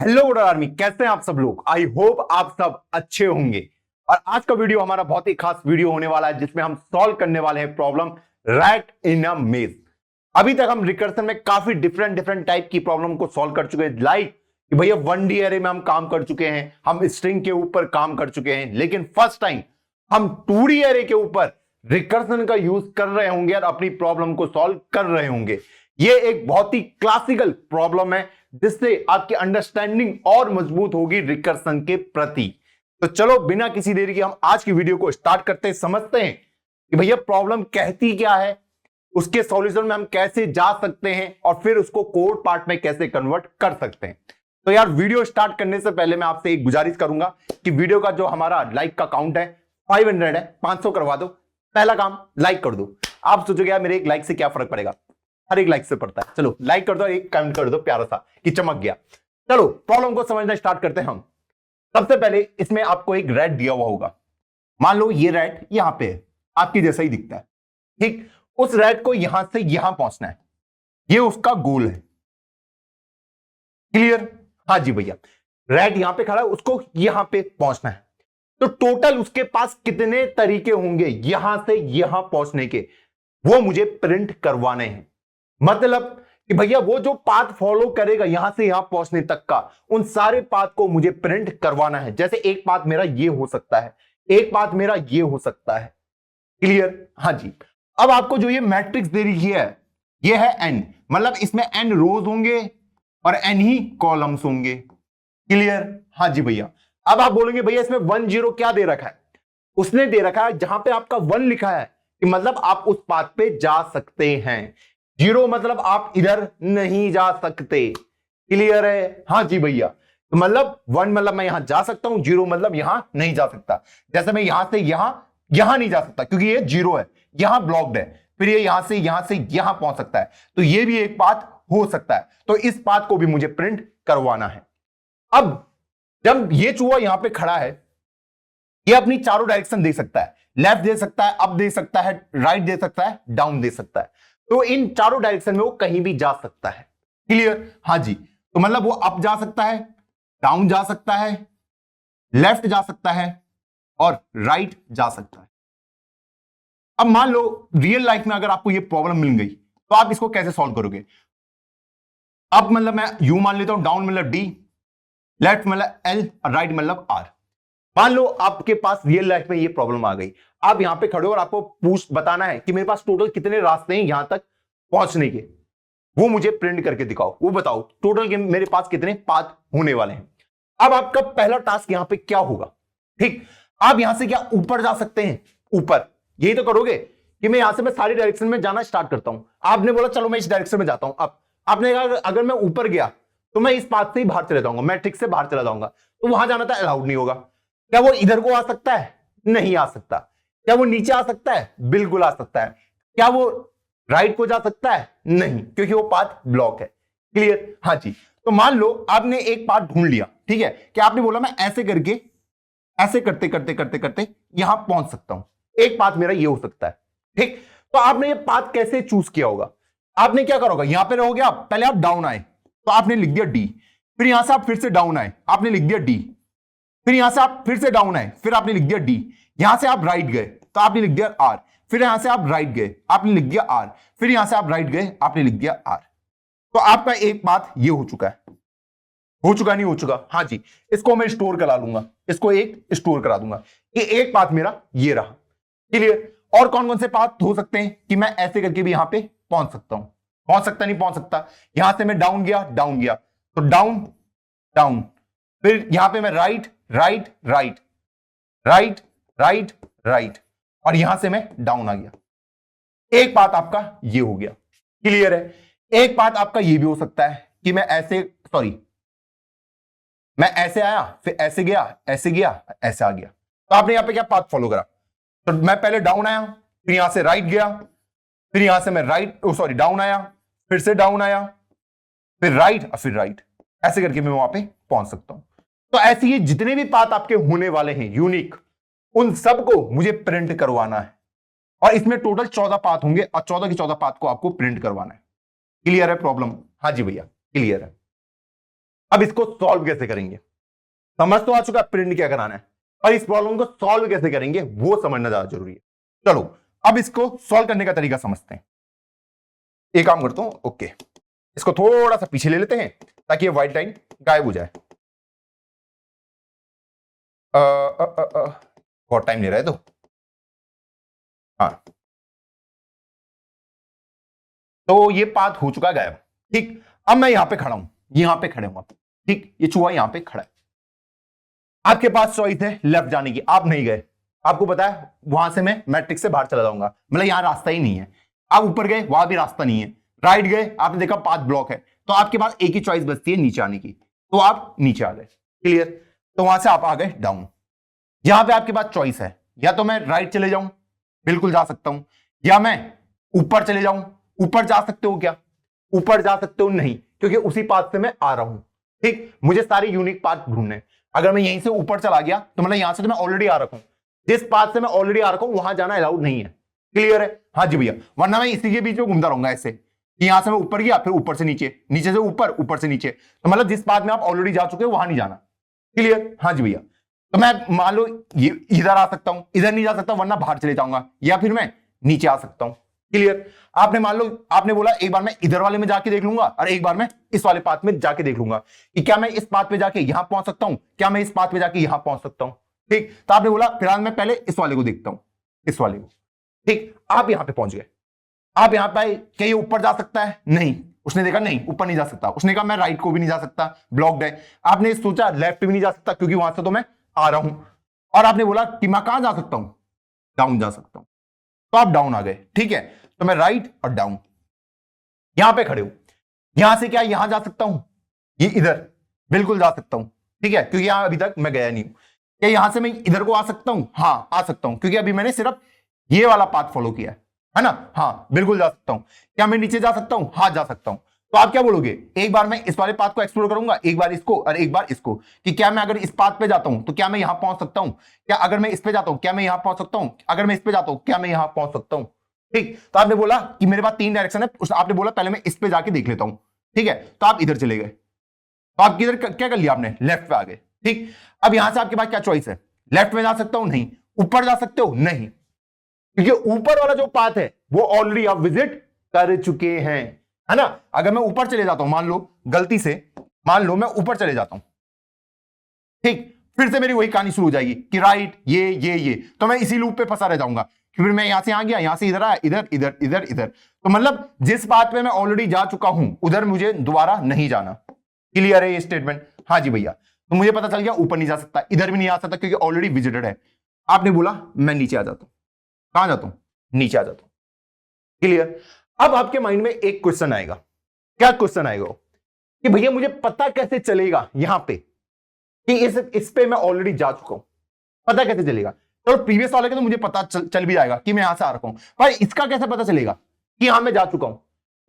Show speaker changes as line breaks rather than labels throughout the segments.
Hello good army, कैसे हैं आप सब लोग। आई होप आप सब अच्छे होंगे। और आज का वीडियो हमारा बहुत ही खास वीडियो होने वाला है जिसमें हम सॉल्व करने वाले हैं प्रॉब्लम रैट इन अ मेज। अभी तक हम रिकर्सन में काफी डिफरेंट डिफरेंट टाइप की प्रॉब्लम को सॉल्व कर चुके हैं। लाइक कि भैया 1D एरे में हम काम कर चुके हैं, हम स्ट्रिंग के ऊपर काम कर चुके हैं, लेकिन फर्स्ट टाइम हम 2D एरे के ऊपर रिकर्सन का यूज कर रहे होंगे और अपनी प्रॉब्लम को सॉल्व कर रहे होंगे। ये एक बहुत ही क्लासिकल प्रॉब्लम है जिससे आपकी अंडरस्टैंडिंग और मजबूत होगी रिकर्सन के प्रति। तो चलो बिना किसी देरी के हम आज की वीडियो को स्टार्ट करते हैं, समझते हैं कि भैया प्रॉब्लम कहती क्या है, उसके सॉल्यूशन में हम कैसे जा सकते हैं और फिर उसको कोड पार्ट में कैसे कन्वर्ट कर सकते हैं। तो यार वीडियो स्टार्ट करने से पहले मैं आपसे एक गुजारिश करूंगा कि वीडियो का जो हमारा लाइक का काउंट है 500 है, 500 करवा दो। पहला काम लाइक कर दो। आप सोचोगे यार मेरे एक लाइक से क्या फर्क पड़ेगा, हर एक लाइक से पड़ता है। चलो लाइक कर दो, एक कमेंट कर दो प्यारा सा कि चमक गया। चलो प्रॉब्लम को समझना स्टार्ट करते हैं हम। सबसे पहले इसमें आपको एक रैट दिया हुआ होगा। मान लो ये रैट यहां पे है, आपकी जैसा ही दिखता है, ठीक। उस रैट को यहां से यहां पहुंचना है, ये उसका गोल है। क्लियर? हाँ जी भैया, रैट यहां पे खड़ा है, उसको यहां पे पहुंचना है। तो टोटल उसके पास कितने तरीके होंगे यहां से यहां पहुंचने के, वो मुझे प्रिंट करवाने हैं। मतलब कि भैया वो जो पाथ फॉलो करेगा यहां से यहां पहुंचने तक का, उन सारे पाथ को मुझे प्रिंट करवाना है। जैसे एक पाथ मेरा ये हो सकता है, एक पाथ मेरा ये हो सकता है। क्लियर? हाँ जी। अब आपको जो ये मैट्रिक्स दे रही है ये है n, मतलब इसमें n रोज होंगे और n ही कॉलम्स होंगे। क्लियर? हाँ जी भैया। अब आप बोलेंगे भैया इसमें 1 0 क्या दे रखा है? उसने दे रखा है जहां पे आपका 1 लिखा है कि मतलब आप उस पाथ पे जा सकते हैं, 0 मतलब आप इधर नहीं जा सकते। क्लियर है? हाँ जी भैया। तो मतलब 1 मतलब मैं यहां जा सकता हूं, 0 मतलब यहां नहीं जा सकता। जैसे मैं यहां से यहां नहीं जा सकता क्योंकि ये 0 है, यहां ब्लॉक्ड है। फिर ये यहां से यहां पहुंच सकता है, तो ये भी एक पाथ हो सकता है। तो इस पाथ को भी मुझे प्रिंट करवाना है। अब जब ये चूहा यहां पे खड़ा है, ये अपनी चारों डायरेक्शन दे सकता है, लेफ्ट दे सकता है, अप दे सकता है, राइट दे सकता है, डाउन दे सकता है। तो इन चारों डायरेक्शन में वो कहीं भी जा सकता है। क्लियर? हाँ जी। तो मतलब वो अप जा सकता है, डाउन जा सकता है, लेफ्ट जा सकता है और राइट जा सकता है। अब मान लो रियल लाइफ में अगर आपको ये प्रॉब्लम मिल गई तो आप इसको कैसे सॉल्व करोगे? अप मतलब मैं यू मान लेता हूं, डाउन मतलब डी, लेफ्ट मतलब एल और राइट मतलब आर। मान लो आपके पास रियल लाइफ में ये प्रॉब्लम आ गई, आप यहां पे खड़े हो और आपको बताना है कि मेरे पास टोटल कितने रास्ते हैं यहां तक पहुंचने के, वो मुझे प्रिंट करके दिखाओ। वो बताओ टोटल के मेरे पास कितने पाथ होने वाले हैं। अब आपका पहला टास्क यहां पे क्या होगा? ठीक, आप यहां से क्या ऊपर जा सकते हैं? ऊपर यही तो करोगे कि मैं यहां से मैं सारी डायरेक्शन में जाना स्टार्ट करता हूं। आपने बोला चलो मैं इस डायरेक्शन में जाता हूं। अब आपने कहा अगर मैं ऊपर गया तो मैं इस पाथ से ही बाहर चले जाऊंगा, मैट्रिक्स से बाहर चला जाऊंगा, तो वहां जाना तो अलाउड नहीं होगा। क्या वो इधर को आ सकता है? नहीं आ सकता। क्या वो नीचे आ सकता है? बिल्कुल आ सकता है। क्या वो राइट को जा सकता है? नहीं, क्योंकि वो पाथ ब्लॉक है। क्लियर? हाँ जी। तो मान लो आपने एक पाथ ढूंढ लिया, ठीक है, कि आपने बोला मैं ऐसे करके ऐसे करते करते करते करते यहां पहुंच सकता हूं, एक पाथ मेरा ये हो सकता है। ठीक, तो आपने ये पाथ कैसे चूज किया होगा? आपने क्या करोगे, यहां पे रहोगे आप, पहले आप डाउन आए तो आपने लिख दिया डी, फिर यहां से आप फिर से डाउन आए, आपने लिख दिया डी, फिर यहां से आप फिर से डाउन आए, फिर आपने लिख दिया डी, यहां से आप राइट गए तो आपने लिख दिया आर, फिर यहां से आप राइट गए आपने लिख दिया आर, फिर यहां से आप राइट गए आपने लिख दिया आर। तो आपका एक पाथ ये हो चुका है। हो चुका नहीं हो चुका? हाँ जी। इसको मैं स्टोर करा लूंगा, इसको एक स्टोर करा दूंगा। ये एक पाथ मेरा ये रहा। क्लियर? और कौन कौन से पाथ हो सकते हैं कि मैं ऐसे करके भी यहां पे पहुंच सकता हूं? पहुंच सकता नहीं पहुंच सकता? यहां से मैं डाउन गया, डाउन गया तो डाउन डाउन, फिर यहां पे मैं right right right right right right, और यहां से मैं डाउन आ गया। एक पाथ आपका ये हो गया। क्लियर है? एक पाथ आपका ये भी हो सकता है कि मैं ऐसे, सॉरी, मैं ऐसे आया, फिर ऐसे गया, ऐसे गया, ऐसे आ गया। तो आपने यहां पे क्या पाथ फॉलो करा? तो मैं पहले डाउन आया, फिर यहां से राइट गया, फिर यहां से मैं राइट, सॉरी, डाउन आया, फिर से डाउन आया, फिर राइट और फिर राइट, ऐसे करके मैं वहां पे पहुंच सकता हूं। तो ऐसे ही जितने भी पाथ आपके होने वाले हैं यूनिक, उन सबको मुझे प्रिंट करवाना है। और इसमें टोटल 14 पाथ होंगे और 14 के 14 पाथ को आपको प्रिंट करवाना है। क्लियर है प्रॉब्लम? हाँ जी भैया, क्लियर है। अब इसको सॉल्व कैसे करेंगे, समझ तो आ चुका प्रिंट क्या कराना है, और इस प्रॉब्लम को सॉल्व कैसे करेंगे वो समझना ज्यादा जरूरी है। चलो अब इसको सॉल्व करने का तरीका समझते हैं। एक काम करता हूं, ओके, इसको थोड़ा सा पीछे ले लेते हैं ताकि ये व्हाइट लाइन गायब हो जाए। बहुत टाइम ले रहा है तो हाँ, तो ये पाथ हो चुका गायब। ठीक, अब मैं यहां पे खड़ा हूं, यहां पे खड़े हूं आप। ठीक, ये चूहा यहां पे खड़ा है, आपके पास चॉइस है लेफ्ट जाने की, आप नहीं गए, आपको पता है वहां से मैं मैट्रिक्स से बाहर चला जाऊंगा, मतलब यहां रास्ता ही नहीं है। आप ऊपर गए, वहां भी रास्ता नहीं है, राइट गए, आपने देखा पाथ ब्लॉक है, तो आपके पास एक ही चॉइस बचती है नीचे आने की, तो आप नीचे आ गए। क्लियर, तो वहां से आप आ गए डाउन। यहां पे आपके पास चॉइस है, या तो मैं राइट चले जाऊं, बिल्कुल जा सकता हूं, या मैं ऊपर चले जाऊं। ऊपर जा सकते हो क्या, ऊपर जा सकते हो नहीं, क्योंकि उसी पाथ से मैं आ रहा हूं। ठीक, मुझे सारे यूनिक पाथ ढूंढने, अगर मैं यहीं से ऊपर चला गया तो मतलब यहां से तो मैं ऑलरेडी आ रखा हूं, जिस पाथ से मैं ऑलरेडी आ रखा हूं वहां जाना अलाउड नहीं है। क्लियर है, हाँ जी भैया, वरना मैं इसी के बीच में घूमता रहूंगा ऐसे कि यहां से मैं ऊपर गया, फिर ऊपर से नीचे, नीचे से ऊपर, ऊपर से नीचे, तो मतलब जिस पाथ में आप ऑलरेडी जा चुके हो वहां नहीं जाना। क्लियर, हाँ जी भैया, तो मैं मान लो ये इधर आ सकता हूं, इधर नहीं जा सकता वरना बाहर चले जाऊंगा, या फिर मैं नीचे आ सकता हूं। क्लियर, आपने मान लो, आपने बोला एक बार मैं इधर वाले में जाके देख लूंगा और एक बार मैं इस वाले पाथ में जाके देख लूंगा कि क्या मैं इस पाथ पे जाके यहां पहुंच सकता हूं, क्या मैं इस पाथ पे जाके यहां पहुंच सकता हूं। ठीक, तो आपने बोला फिलहाल मैं पहले इस वाले को देखता हूं, इस वाले को। ठीक, आप यहां पे पहुंच गए, आप यहां पे क्या ये ऊपर जा सकता है, नहीं, उसने देखा नहीं ऊपर नहीं जा सकता, उसने कहा मैं राइट को भी नहीं जा सकता, ब्लॉक्ड है। आपने सोचा लेफ्ट भी नहीं जा सकता क्योंकि वहां से तो मैं आ रहा हूं, और आपने बोला कि मैं कहां जा सकता हूं, डाउन जा सकता हूं, तो आप डाउन आ गए। ठीक है, तो मैं राइट और डाउन यहां पे खड़े हूं, यहां से क्या यहां जा सकता हूं, ये इधर बिल्कुल जा सकता हूं। ठीक है, क्योंकि यहां अभी तक मैं गया नहीं हूं। क्या यहां से मैं इधर को आ सकता हूं, हां आ सकता हूं, क्योंकि अभी मैंने सिर्फ ये वाला पाथ फॉलो किया है ना, हां बिल्कुल जा सकता हूं। क्या मैं नीचे जा सकता हूं, हां जा सकता हूं। तो आप क्या बोलोगे, एक बार मैं इस वाले पाथ को एक्सप्लोर करूंगा, एक बार इसको और एक बार इसको, कि क्या मैं अगर इस पाथ पे जाता हूं तो क्या मैं यहां पहुंच सकता हूं, क्या अगर मैं इस पे जाता हूं क्या मैं यहां पहुंच सकता हूं, अगर मैं इस पे जाता हूं क्या मैं यहां पहुंच सकता हूं। ठीक, तो आपने बोला कि मेरे पास 3 डायरेक्शन है, आपने बोला पहले मैं इस पे जाके देख लेता हूं। ठीक है, तो आप इधर चले गए, तो आप किधर क्या कर लिया आपने, लेफ्ट पे आ गए। ठीक, अब यहां से आपके पास क्या चॉइस है, लेफ्ट में जा सकता हूं नहीं, ऊपर जा सकते हो नहीं, क्योंकि ऊपर वाला जो पाथ है वो ऑलरेडी आप विजिट कर चुके हैं, है ना। अगर मैं ऊपर चले जाता हूं, मान लो गलती से, मान लो मैं ऊपर चले जाता हूं, ठीक, फिर से मेरी वही कहानी शुरू हो जाएगी कि राइट ये, तो मैं इसी लूप पे फंसा रह जाऊंगा। फिर मैं यहां से आ गया, यहां से इधर आया, इधर इधर इधर इधर, तो मतलब जिस बात पे मैं ऑलरेडी जा चुका हूं उधर मुझे दोबारा नहीं जाना। क्लियर है ये स्टेटमेंट, हाँ जी भैया। तो मुझे पता चल गया ऊपर नहीं जा सकता, इधर भी नहीं आ सकता क्योंकि ऑलरेडी विजिटेड है। आपने बोला मैं नीचे आ जाता हूं, कहां जाता हूं, नीचे आ जाता हूं। क्लियर, अब आपके माइंड में एक क्वेश्चन आएगा, क्या क्वेश्चन आएगा कि भैया मुझे पता कैसे चलेगा यहां पे कि इस पे मैं ऑलरेडी जा चुका हूं, पता कैसे चलेगा। तो प्रीवियस वाले का तो मुझे पता चल भी जाएगा कि मैं यहां से आ रखा हूं, पर इसका कैसे पता चलेगा कि यहां मैं जा चुका हूं।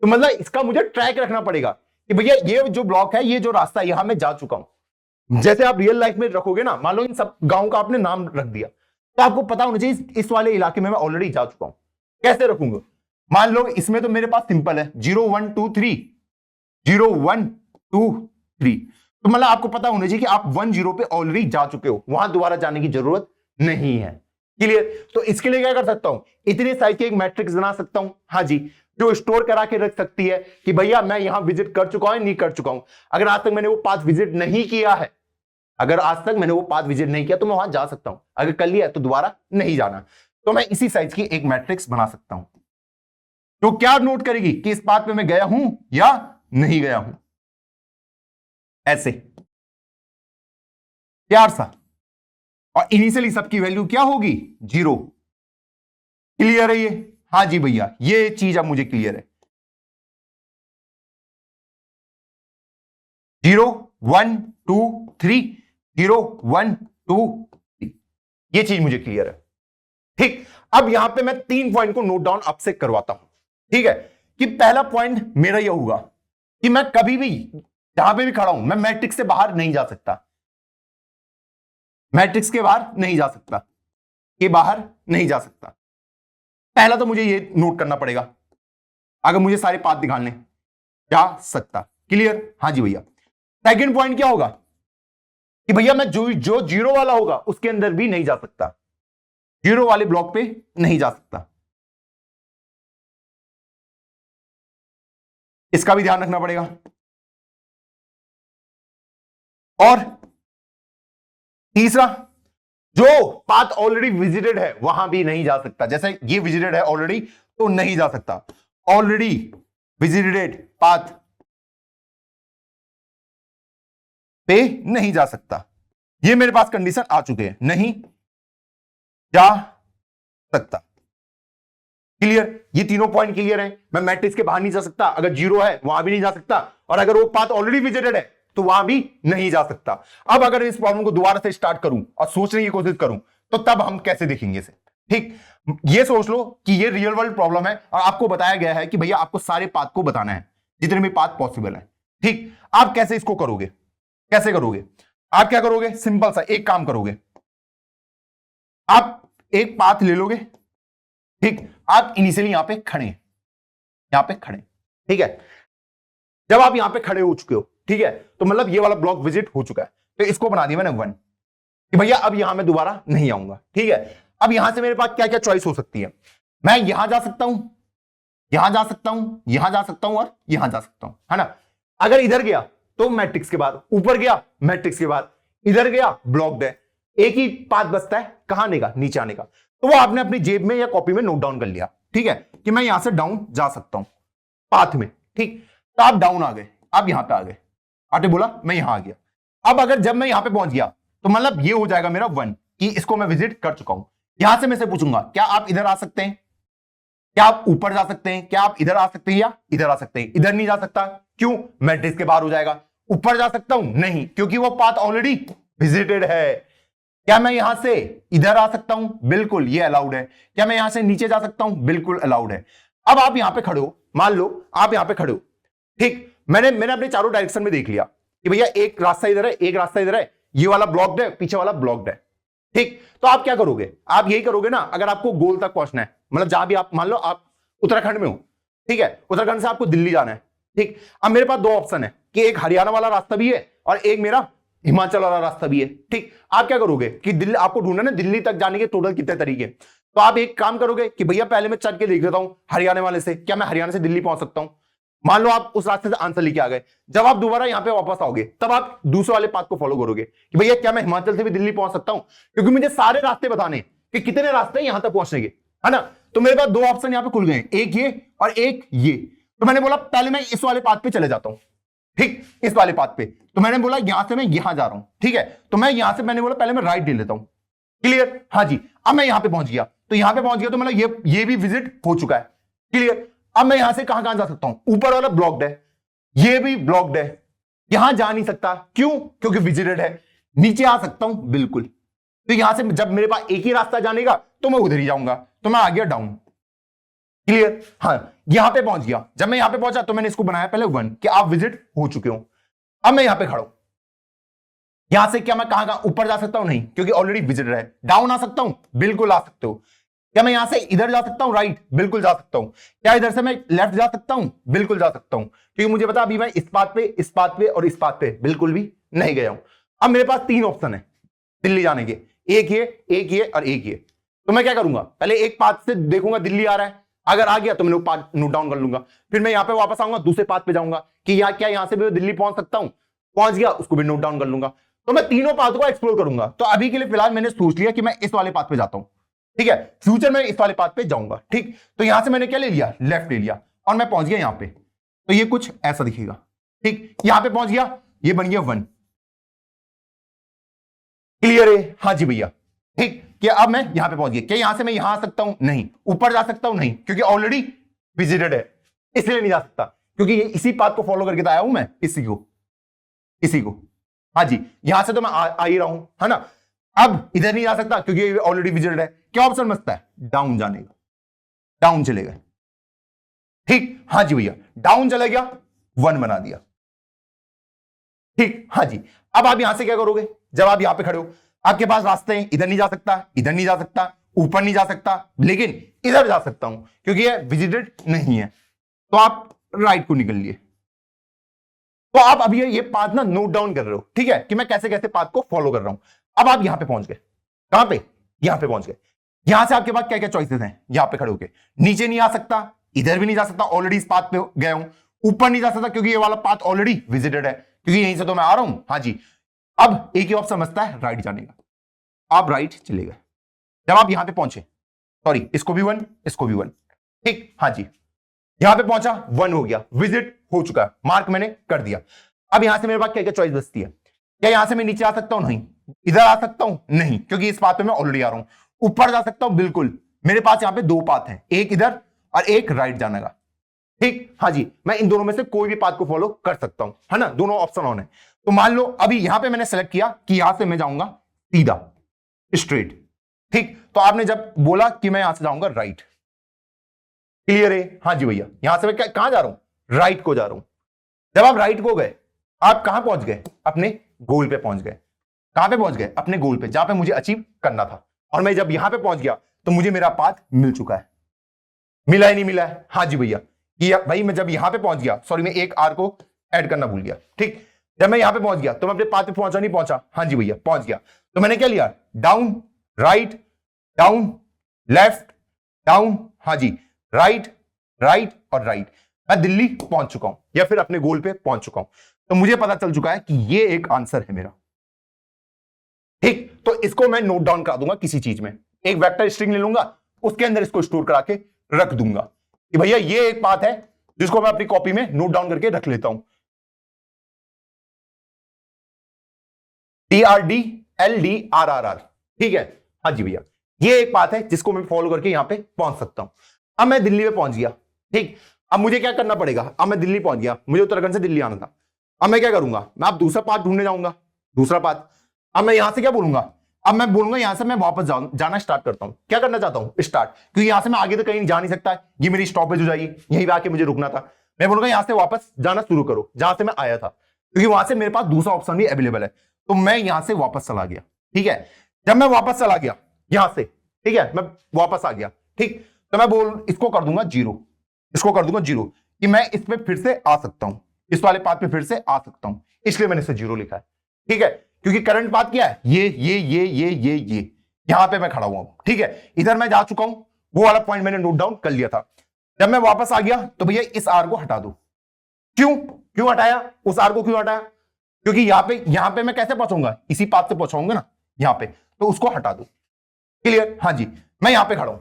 तो मतलब इसका मुझे ट्रैक रखना पड़ेगा कि भैया ये जो ब्लॉक है, ये जो रास्ता है, यहां मैं जा चुका हूं। जैसे आप रियल लाइफ में रखोगे ना, मान लो इन सब गांव का आपने नाम रख दिया, तो आपको पता होना चाहिए इस वाले इलाके में मैं ऑलरेडी जा चुका हूं। कैसे रखूंगा, मान लो इसमें तो मेरे पास सिंपल है 0 1 2 3, 0 1 2 3, तो मतलब आपको पता होना चाहिए कि आप 1 0 पे ऑलरेडी जा चुके हो, वहां दोबारा जाने की जरूरत नहीं है। क्लियर, तो इसके लिए क्या कर सकता हूं, इतने साइज की एक मैट्रिक्स बना सकता हूं, हाँ जी, जो स्टोर करा के रख सकती है कि भैया मैं यहां विजिट कर चुका हूं नहीं कर चुका हूं। अगर आज तक मैंने वो पाथ विजिट नहीं किया है, अगर आज तक मैंने वो पाथ विजिट नहीं किया तो मैं वहां जा सकता हूं, अगर कर लिया तो दोबारा नहीं जाना। तो मैं इसी साइज की एक मैट्रिक्स बना सकता हूं, तो क्या नोट करेगी कि इस पाथ पे मैं गया हूं या नहीं गया हूं, ऐसे प्यार सा। और इनिशियली सबकी वैल्यू क्या होगी, 0। क्लियर है ये, हाँ जी भैया, ये चीज अब मुझे क्लियर है। 0 1 2 3, 0 1 2 3, ये चीज मुझे क्लियर है। ठीक, अब यहां पे मैं 3 पॉइंट को नोट डाउन अब से करवाता हूं। ठीक है, कि पहला पॉइंट मेरा यह होगा कि मैं कभी भी जहां पे भी खड़ा हूं, मैं मैट्रिक्स से बाहर नहीं जा सकता, मैट्रिक्स के बाहर नहीं जा सकता, के बाहर नहीं जा सकता। पहला तो मुझे ये नोट करना पड़ेगा, अगर मुझे सारे पाथ दिखाने जा सकता। क्लियर, हाँ जी भैया। सेकंड पॉइंट क्या होगा कि भैया मैं जो जीरो वाला होगा उसके अंदर भी नहीं जा सकता, जीरो वाले ब्लॉक पे नहीं जा सकता। इसका भी ध्यान रखना पड़ेगा। और तीसरा, जो पाथ ऑलरेडी विजिटेड है वहां भी नहीं जा सकता। जैसे ये विजिटेड है ऑलरेडी तो नहीं जा सकता, ऑलरेडी विजिटेड पाथ पे नहीं जा सकता। ये मेरे पास कंडीशन आ चुके हैं, नहीं जा सकता। क्लियर, ये तीनों पॉइंट क्लियर है। मैं मैट्रिक्स के बाहर नहीं जा सकता, अगर जीरो है वहां भी नहीं जा सकता, और अगर वो पाथ ऑलरेडी विजिटेड है तो वहां भी नहीं जा सकता। अब अगर इस प्रॉब्लम को दोबारा से स्टार्ट करूं और सोचने की कोशिश करूं तो तब हम कैसे देखेंगे इसे। ठीक, ये सोच लो कि ये रियल वर्ल्ड प्रॉब्लम है और आपको बताया गया है कि भैया आपको सारे पाथ को बताना है, जितने भी पाथ पॉसिबल है। ठीक, आप कैसे इसको करोगे, कैसे करोगे? आप क्या करोगे, सिंपल सा एक काम करोगे, आप एक पाथ ले लोगे। ठीक, आप इनिशियली यहां पे खड़े, यहां पे खड़े, ठीक है। जब आप यहां पे खड़े हो चुके हो, ठीक है, तो मतलब ये वाला ब्लॉक विजिट हो चुका है, तो इसको बना दिया मैंने 1 कि भैया अब यहां मैं दोबारा नहीं आऊंगा। ठीक है, अब यहां से मेरे पास क्या क्या चॉइस हो सकती है, मैं यहां जा सकता हूं, यहां जा सकता हूं, यहां जा सकता हूं और यहां जा सकता हूं, है ना। अगर इधर गया तो मैट्रिक्स के बाद, ऊपर गया मैट्रिक्स के बाद, इधर गया ब्लॉक्ड है। एक ही पाथ बचता है, कहां आने का, नीचे आने का। तो वो आपने अपनी जेब में या कॉपी में नोट डाउन कर लिया, ठीक है, कि मैं यहां से डाउन जा सकता हूं पाथ में। ठीक, तो आप डाउन आ गए, आप यहां पे आ गए, आटे बोला मैं यहां आ गया। अब अगर जब मैं यहां पे पहुंच गया तो मतलब ये हो जाएगा मेरा 1 कि इसको मैं विजिट कर चुका हूं। यहां से मैं से पूछूंगा क्या आप इधर आ सकते हैं, क्या आप ऊपर जा सकते हैं, क्या आप इधर आ सकते हैं या इधर आ सकते हैं। इधर नहीं जा सकता, क्यों, मैट्रिक्स के बाहर हो जाएगा। ऊपर जा सकता हूं, नहीं, क्योंकि वो पाथ ऑलरेडी विजिटेड है। क्या मैं यहां से इधर आ सकता हूं, बिल्कुल ये अलाउड है। क्या मैं यहां से नीचे जा सकता हूं, बिल्कुल अलाउड है। अब आप यहां पे खड़े हो, मान लो आप यहां पे खड़े हो, ठीक, मैंने अपने चारों डायरेक्शन में देख लिया कि भैया एक रास्ता इधर है, एक रास्ता इधर है, ये वाला ब्लॉक्ड है, पीछे वाला ब्लॉक्ड है। ठीक, तो आप क्या करोगे, आप यही करोगे ना। अगर आपको गोल तक पहुंचना है, मतलब जहां भी आप, मान लो आप उत्तराखंड में हो, ठीक है, उत्तराखंड से आपको दिल्ली जाना है। ठीक, अब मेरे पास 2 ऑप्शन है कि एक हरियाणा वाला रास्ता भी है और एक मेरा हिमाचल वाला रास्ता भी है। ठीक, आप क्या करोगे कि दिल्ली, आपको ढूंढना ना दिल्ली तक जाने के टोटल कितने तरीके, तो आप एक काम करोगे कि भैया पहले मैं चल के देख लेता हूं हरियाणा वाले से, क्या मैं हरियाणा से दिल्ली पहुंच सकता हूं। मान लो आप उस रास्ते से आंसर लेके आ गए, जब आप दोबारा यहां पे वापस आओगे तब आप दूसरे वाले पाथ को फॉलो करोगे कि भैया क्या मैं हिमाचल से भी दिल्ली पहुंच सकता हूं, क्योंकि मुझे सारे रास्ते बताने कि कितने रास्ते यहां तक पहुंचने के, है ना। तो मेरे पास 2 ऑप्शन यहां पे खुल गए, एक ये और एक ये। तो मैंने बोला पहले मैं इस वाले पाथ पे चले जाता हूं, ठीक, इस वाले पाथ पे। तो मैंने बोला यहां से मैं यहां जा रहा हूं, ठीक है, तो मैं यहां से, मैंने बोला पहले मैं राइट ले लेता हूं। क्लियर, हाँ जी। अब मैं यहां पे पहुंच गया, तो यहां पे पहुंच गया तो मतलब ये भी विजिट हो चुका है। क्लियर, अब मैं यहां से कहां कहां जा सकता हूं, ऊपर वाला ब्लॉक्ड है, ये भी ब्लॉक्ड है, यहां जा नहीं सकता, क्यों, क्योंकि विजिटेड है। नीचे आ सकता हूं, बिल्कुल। तो यहां से जब मेरे पास एक ही रास्ता जाने का तो मैं उधर ही जाऊंगा, तो मैं आ गया डाउन। क्लियर, हाँ, यहां पे पहुंच गया। जब मैं यहां पे पहुंचा तो मैंने इसको बनाया पहले 1 कि आप विजिट हो चुके हो। अब मैं यहां पे खड़ा हूं, यहां से क्या मैं कहां कहां ऊपर जा सकता हूं, नहीं, क्योंकि ऑलरेडी विजिटेड है। डाउन आ सकता हूं, बिल्कुल आ सकते हो। क्या मैं यहां से इधर जा सकता हूं, राइट, बिल्कुल जा सकता हूं। क्या इधर से मैं लेफ्ट जा सकता हूं, बिल्कुल जा सकता हूं, क्योंकि मुझे पता अभी मैं इस पाथ पे, इस पाथ पे और इस पाथ पे बिल्कुल भी नहीं गया हूं। अब मेरे पास 3 ऑप्शन है दिल्ली जाने के, एक ये और एक ये। तो मैं क्या करूंगा, पहले एक पाथ से देखूंगा दिल्ली आ रहा है, अगर आ गया तो मैं पाथ नोट डाउन कर लूंगा। फिर मैं यहां पे वापस आऊंगा, दूसरे पाथ पे जाऊंगा कि क्या यहां से भी दिल्ली पहुंच सकता हूं, पहुंच गया, उसको भी नोट डाउन कर लूंगा। तो मैं तीनों पाथ को एक्सप्लोर करूंगा। तो अभी के लिए फिलहाल मैंने सोच लिया कि मैं इस वाले पाथ पे जाता हूं, ठीक है, फ्यूचर में इस वाले पाथ पे जाऊंगा। ठीक, तो यहां से मैंने क्या ले लिया, लेफ्ट ले लिया और मैं पहुंच गया यहां पे। तो ये कुछ ऐसा दिखेगा। ठीक, यहां पे पहुंच गया, ये बन गया 1। क्लियर है, हाँ जी भैया। ठीक, कि अब मैं यहां पे पहुंच गया। क्या यहां से मैं यहां आ सकता हूं, नहीं। ऊपर जा सकता हूं, नहीं, क्योंकि ऑलरेडी विजिटेड है, इसलिए नहीं जा सकता, क्योंकि ये इसी पाथ को फॉलो करके तो आया हूं मैं, इसी को। हाँ जी, यहां से तो मैं आ ही रहा हूं, है ना। अब इधर नहीं जा सकता क्योंकि ऑलरेडी विजिटेड है। क्या ऑप्शन बचता है, डाउन जाने का, डाउन चले गए। ठीक, हाँ जी भैया, डाउन चले गया, 1 बना दिया। ठीक, हाँ जी। अब आप यहां से क्या करोगे, जब आप यहां पे खड़े हो, आपके पास रास्ते हैं, इधर नहीं जा सकता, इधर नहीं जा सकता, ऊपर नहीं जा सकता, लेकिन इधर जा सकता हूं क्योंकि ये विजिटेड नहीं है। तो आप राइट को निकल लिए। तो आप अभी ये पाथ ना नोट डाउन कर रहे हो, ठीक है, कि मैं कैसे कैसे पाथ को फॉलो कर रहा हूं। अब आप यहां पे पहुंच गए, कहां पे, यहां पे पहुंच गए। यहां से आपके पास क्या क्या चॉइसेस हैं, यहां पे खड़े होके नीचे नहीं आ सकता, इधर भी नहीं जा सकता, ऑलरेडी इस पाथ पे गया हूं, ऊपर नहीं जा सकता क्योंकि ये वाला पाथ ऑलरेडी विजिटेड है, क्योंकि यहीं से तो मैं आ रहा हूं। हाँ जी, अब एक ही ऑप्शन बचता है राइट जाने का, आप राइट चले गए। जब आप यहां पे पहुंचे, सॉरी इसको भी 1, इसको भी 1, ठीक, हाँ जी, यहां पे पहुंचा 1 हो गया, विजिट हो चुका है, मार्क मैंने कर दिया। अब यहां से मेरे पास क्या क्या चॉइस बचती है, क्या यहां से मैं नीचे आ सकता हूं, नहीं, इधर आ सकता हूं, नहीं, क्योंकि इस पाथ पे मैं ऑलरेडी आ रहा हूं। ऊपर जा सकता हूं, बिल्कुल, मेरे पास यहां पे 2 पाथ हैं, एक इधर और एक राइट जाने का, ठीक, हाँ जी, मैं इन दोनों में से कोई भी पाथ को फॉलो कर सकता हूं, है ना, दोनों ऑप्शन ऑन है। तो मान लो अभी यहां पे मैंने सेलेक्ट किया कि यहां से मैं जाऊंगा सीधा स्ट्रेट, ठीक, तो आपने जब बोला कि मैं यहां से जाऊंगा राइट, क्लियर है, हाँ जी भैया, यहां से मैं कहां जा रहा हूं, राइट को जा रहा हूं। जब आप राइट को गए, आप कहां पहुंच गए, अपने गोल पे पहुंच गए। कहां पे पहुंच गए, अपने गोल पे, जहां पे मुझे अचीव करना था। और मैं जब यहां पे पहुंच गया तो मुझे मेरा पाथ मिल चुका है, मिला है नहीं मिला है, हाँ जी भैया, कि भाई मैं जब यहां पे पहुंच गया, सॉरी मैं एक आर को ऐड करना भूल गया, ठीक, जब मैं यहां पे पहुंच गया तो मैं अपने पाथ पे पहुंचा नहीं पहुंचा, हाँ जी भैया पहुंच गया। तो मैंने क्या लिया, down right down left down, हाँ जी, राइट राइट और राइट, मैं दिल्ली पहुंच चुका हूं या फिर अपने गोल पे पहुंच चुका हूं। तो मुझे पता चल चुका है कि ये एक आंसर है मेरा, ठीक, तो इसको मैं नोट डाउन करा दूंगा किसी चीज में, एक वेक्टर स्ट्रिंग ले लूंगा, उसके अंदर इसको स्टोर करा के रख दूंगा कि भैया ये एक बात है जिसको मैं अपनी कॉपी में नोट डाउन करके रख लेता हूं, TRDLDRRR, ठीक है, हाँ जी भैया, ये एक बात है जिसको मैं फॉलो करके यहां पे पहुंच सकता हूं। अब मैं दिल्ली में पहुंच गया, ठीक, अब मुझे क्या करना पड़ेगा, अब मैं दिल्ली पहुंच गया, मुझे उत्तराखंड से दिल्ली आना था। अब मैं क्या करूंगा, मैं अब दूसरा पाथ ढूंढने जाऊंगा, दूसरा पाथ। अब मैं यहां से क्या बोलूंगा, अब मैं बोलूंगा यहां से मैं वापस जाना स्टार्ट करता हूं, क्या करना चाहता हूं, स्टार्ट, क्योंकि यहां से मैं आगे तो कहीं जा नहीं सकता, ये मेरी स्टॉपेज हो जाएगी, यहीं पे आके मुझे रुकना था। मैं बोलूंगा यहां से वापस जाना शुरू करो जहां से मैं आया था, क्योंकि वहां से मेरे पास दूसरा ऑप्शन भी अवेलेबल है। तो मैं यहां से वापस चला गया, ठीक है, जब मैं वापस चला गया यहां से, ठीक है, मैं वापस आ गया, ठीक, तो मैं बोल इसको कर दूंगा 0, इसको कर दूंगा 0, कि मैं इस पे फिर से आ सकता हूं, इस वाले पाथ पे फिर से आ सकता हूं, इसलिए मैंने इसे 0 लिखा है, ठीक है, क्योंकि करंट पाथ क्या है, ये यहां पे मैं खड़ा हुआ हूं, ठीक है, इधर मैं जा चुका हूं, वो वाला पॉइंट मैंने नोट डाउन कर लिया था। जब मैं वापस आ गया तो भैया इस आर को हटा दो, क्यों हटाया, उस आर को क्यों हटाया, क्योंकि यहां पे मैं कैसे पहुंचूंगा, इसी पाथ से पहुंचाऊंगा ना यहां पे, तो उसको हटा दो, क्लियर, हाँ जी, मैं यहां पे खड़ा हूं,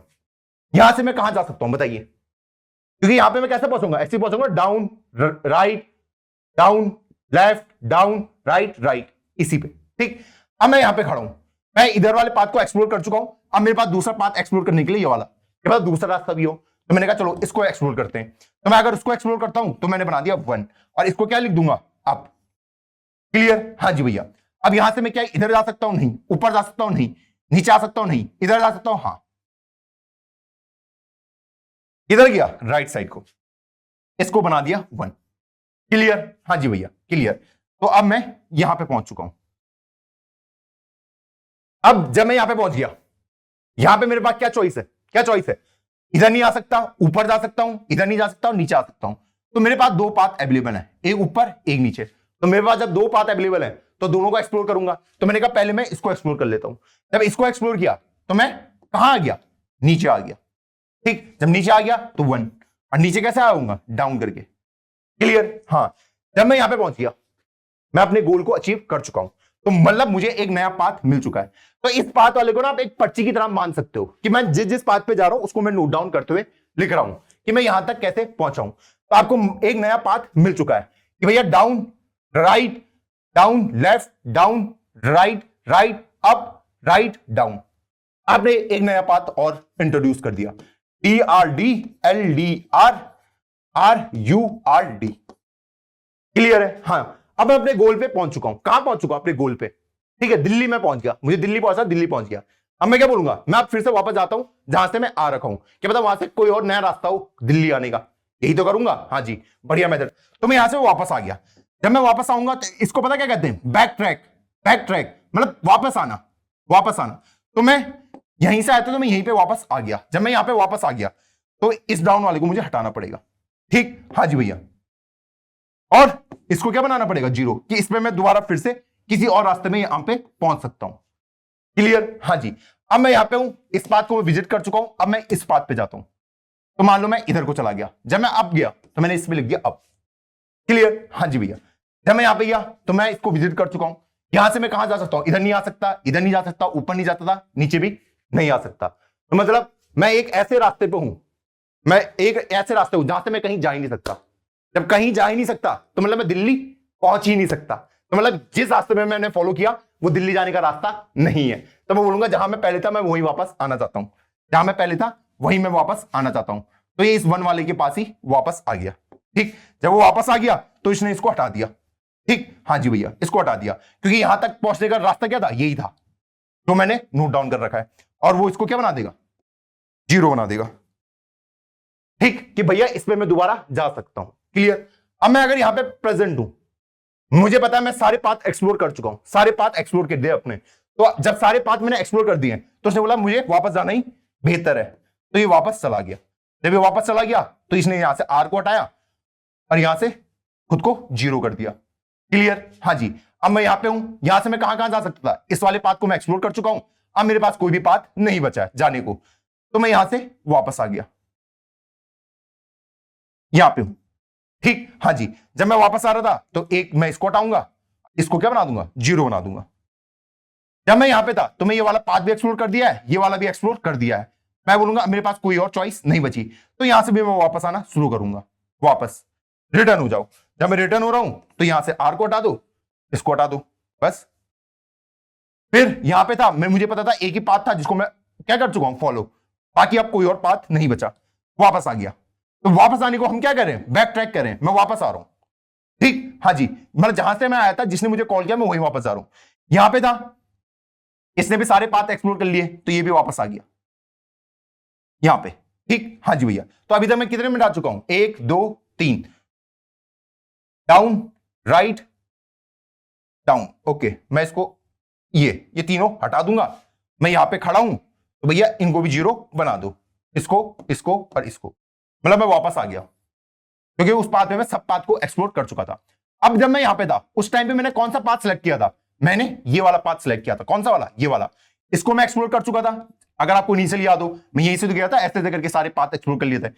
यहां से मैं कहां जा सकता हूं बताइए, क्योंकि यहां पे मैं कैसे पहुंचूंगा, ऐसे पहुंचूंगा, down right down left down right right, इसी पे, ठीक। अब मैं यहां पे खड़ा हूं, मैं इधर वाले पाथ को एक्सप्लोर कर चुका हूं, अब मेरे पास दूसरा पाथ एक्सप्लोर करने के लिए ये वाला, मेरे पास दूसरा रास्ता भी हो, तो मैंने कहा चलो इसको एक्सप्लोर करते हैं। तो मैं अगर उसको एक्सप्लोर करता हूं तो मैंने बना दिया 1, और इसको क्या लिख दूंगा अप, क्लियर, हाँ जी भैया। अब यहां से मैं क्या इधर जा सकता हूं, नहीं, ऊपर जा सकता हूं, नहीं, नीचे आ सकता हूं, नहीं, इधर जा सकता हूं, हाँ, इधर गया राइट साइड को, इसको बना दिया 1, क्लियर, हाँ जी भैया क्लियर। तो अब मैं यहां पे पहुंच चुका हूं। अब जब मैं यहां पे पहुंच गया, यहां पे मेरे पास क्या चॉइस है, क्या चॉइस है, इधर नहीं आ सकता, ऊपर जा सकता हूं, इधर नहीं जा सकता हूं, नीचे आ सकता हूं। तो मेरे पास 2 पाथ अवेलेबल है, एक ऊपर एक नीचे। तो मेरे पास जब 2 पाथ अवेलेबल है तो दोनों को एक्सप्लोर करूंगा। तो मैंने कहा पहले मैं इसको एक्सप्लोर कर लेता हूं। जब इसको एक्सप्लोर किया तो मैं कहां आ गया, नीचे आ गया, ठीक। जब नीचे आ गया तो 1, और नीचे कैसे आऊंगा, डाउन करके, क्लियर, हाँ। जब मैं यहां पे पहुंच गया, मैं अपने गोल को अचीव कर चुका हूं, तो मतलब मुझे एक नया पाथ मिल चुका है। तो इस पाथ वाले को ना आप एक पर्ची की तरह मान सकते हो कि मैं जिस पाथ पे जा रहा हूं उसको मैं नोट डाउन करते हुए लिख रहा हूं कि मैं यहां तक कैसे पहुंचा हूं। तो आपको एक नया पाथ मिल चुका है कि भैया down right down left down right right up write down. आपने एक नया पाथ और इंट्रोड्यूस कर दिया, TRDLDRRURD, क्लियर है, हाँ। अब मैं अपने गोल पे पहुंच चुका हूं, कहां पहुंच चुका, अपने गोल पे, ठीक है, दिल्ली में पहुंच गया, मुझे दिल्ली पहुंचा, दिल्ली पहुंच गया। अब मैं क्या बोलूंगा, मैं अब फिर से वापस जाता हूं जहां से मैं आ रखा हूं, क्या पता वहां से कोई और नया रास्ता हो दिल्ली आने का, यही तो करूंगा, हाँ जी, बढ़िया मेथड। तो मैं यहां से वापस आ गया। जब मैं वापस आऊंगा तो इसको पता क्या कहते हैं, बैक ट्रैक, मतलब वापस आना, वापस आना। तो मैं यहीं से आया था तो मैं यहीं पे वापस आ गया। जब मैं यहां पे वापस आ गया तो इस डाउन वाले को मुझे हटाना पड़ेगा, ठीक, हाँ जी भैया। और इसको क्या बनाना पड़ेगा, 0, कि इसमें मैं दोबारा फिर से किसी और रास्ते में यहां पे पहुंच सकता हूं। क्लियर? हाँ जी। अब मैं यहां पे हूं, इस पाथ को मैं विजिट कर चुका हूं, अब मैं इस पाथ पे जाता हूं। तो मान लो मैं इधर को चला गया, जब मैं अप गया तो मैंने इसमें लिख दिया अप। क्लियर? हाँ जी भैया। जब मैं यहां पे गया तो मैं इसको विजिट कर चुका हूं। यहां से मैं कहां जा सकता हूं, इधर नहीं आ सकता, इधर नहीं जा सकता, ऊपर नहीं जाता था, नीचे भी नहीं आ सकता। तो मतलब मैं एक ऐसे रास्ते पे हूं, मैं एक ऐसे रास्ते हूं जहां से मैं कहीं जा ही नहीं सकता। जब कहीं जा ही नहीं सकता तो मतलब मैं दिल्ली पहुंच ही नहीं सकता। तो मतलब जिस रास्ते में मैंने फॉलो किया वो दिल्ली जाने का रास्ता नहीं है। तो मैं बोलूंगा जहां मैं पहले था मैं वहीं वापस आना चाहता हूं, जहां मैं पहले था वहीं मैं वापस आना चाहता हूं। तो ये इस 1 वाले के पास ही वापस आ गया। ठीक, जब वो वापस आ गया तो इसने इसको हटा दिया। ठीक, हाँ जी भैया, इसको हटा दिया, क्योंकि यहां तक पहुंचने का रास्ता क्या था, यही था जो मैंने नोट डाउन कर रखा है। और वो इसको क्या बना देगा, 0 बना देगा। ठीक, कि भैया इसमें मैं दोबारा जा सकता हूं। क्लियर? अब मैं अगर यहां पे प्रेजेंट हूं, मुझे पता है मैं सारे पाथ एक्सप्लोर कर चुका हूं, सारे पाथ एक्सप्लोर कर दिए अपने। तो जब सारे पाथ मैंने एक्सप्लोर कर दिए तो उसने बोला मुझे वापस जाना ही बेहतर है, तो ये वापस चला गया। जब ये वापस चला गया तो इसने यहां से आर को हटाया और यहां से खुद को 0 कर दिया। क्लियर? हाँ जी। अब मैं यहां पे हूं, यहां से मैं कहां कहां जा सकता था, इस वाले पाथ को मैं एक्सप्लोर कर चुका हूं। अब मेरे पास कोई भी पाथ नहीं बचा है जाने को, तो मैं यहां से वापस आ गया, यहां पे हूं। ठीक, हाँ जी। जब मैं वापस आ रहा था तो एक मैं इसको हटाऊंगा, इसको क्या बना दूंगा, 0 बना दूंगा। जब मैं यहां पे था तो मैं ये वाला पाथ भी एक्सप्लोर कर दिया है, ये वाला भी एक्सप्लोर कर दिया है। मैं बोलूंगा मेरे पास कोई और चॉइस नहीं बची, तो यहां से भी मैं वापस आना शुरू करूंगा, वापस रिटर्न हो जाओ। जब मैं रिटर्न हो रहा हूं तो यहां से आर को हटा दो, इसको हटा दो, बस। फिर यहां पे था, मैं मुझे पता था एक ही पाथ था जिसको मैं क्या कर चुका हूं, फॉलो, बाकी अब कोई और पाथ नहीं बचा, वापस आ गया। तो वापस आने को हम क्या करें, बैक ट्रैक करें, मैं वापस आ रहा हूं। ठीक, हाँ जी, मतलब जहां से मैं आया था, जिसने मुझे कॉल किया मैं वहीं वापस आ रहा हूं। यहां पे था, इसने भी सारे पाथ एक्सप्लोर कर लिए, तो ये भी वापस आ गया यहां पे। ठीक, हाँ जी भैया। तो अभी तक मैं कितने मिनट आ चुका हूं, 1 2 3, डाउन राइट डाउन। ओके, मैं इसको ये तीनों हटा दूंगा। मैं यहां पे खड़ा हूं तो भैया इनको भी 0 बना दो, इसको इसको और इसको। मतलब मैं वापस आ गया, क्योंकि उस पाथ में मैं सब पाथ को एक्सप्लोर कर चुका था। अब जब मैं यहां पे था उस टाइम पे मैंने कौन सा पाथ सिलेक्ट किया था, मैंने ये वाला पाथ सिलेक्ट किया था। कौन सा वाला, ये वाला। इसको मैं एक्सप्लोर कर चुका था, अगर आपको इनिशियल याद हो, मैं यहीं से तो गया था, ऐसे ऐसे करके सारे पाथ एक्सप्लोर कर लिए थे।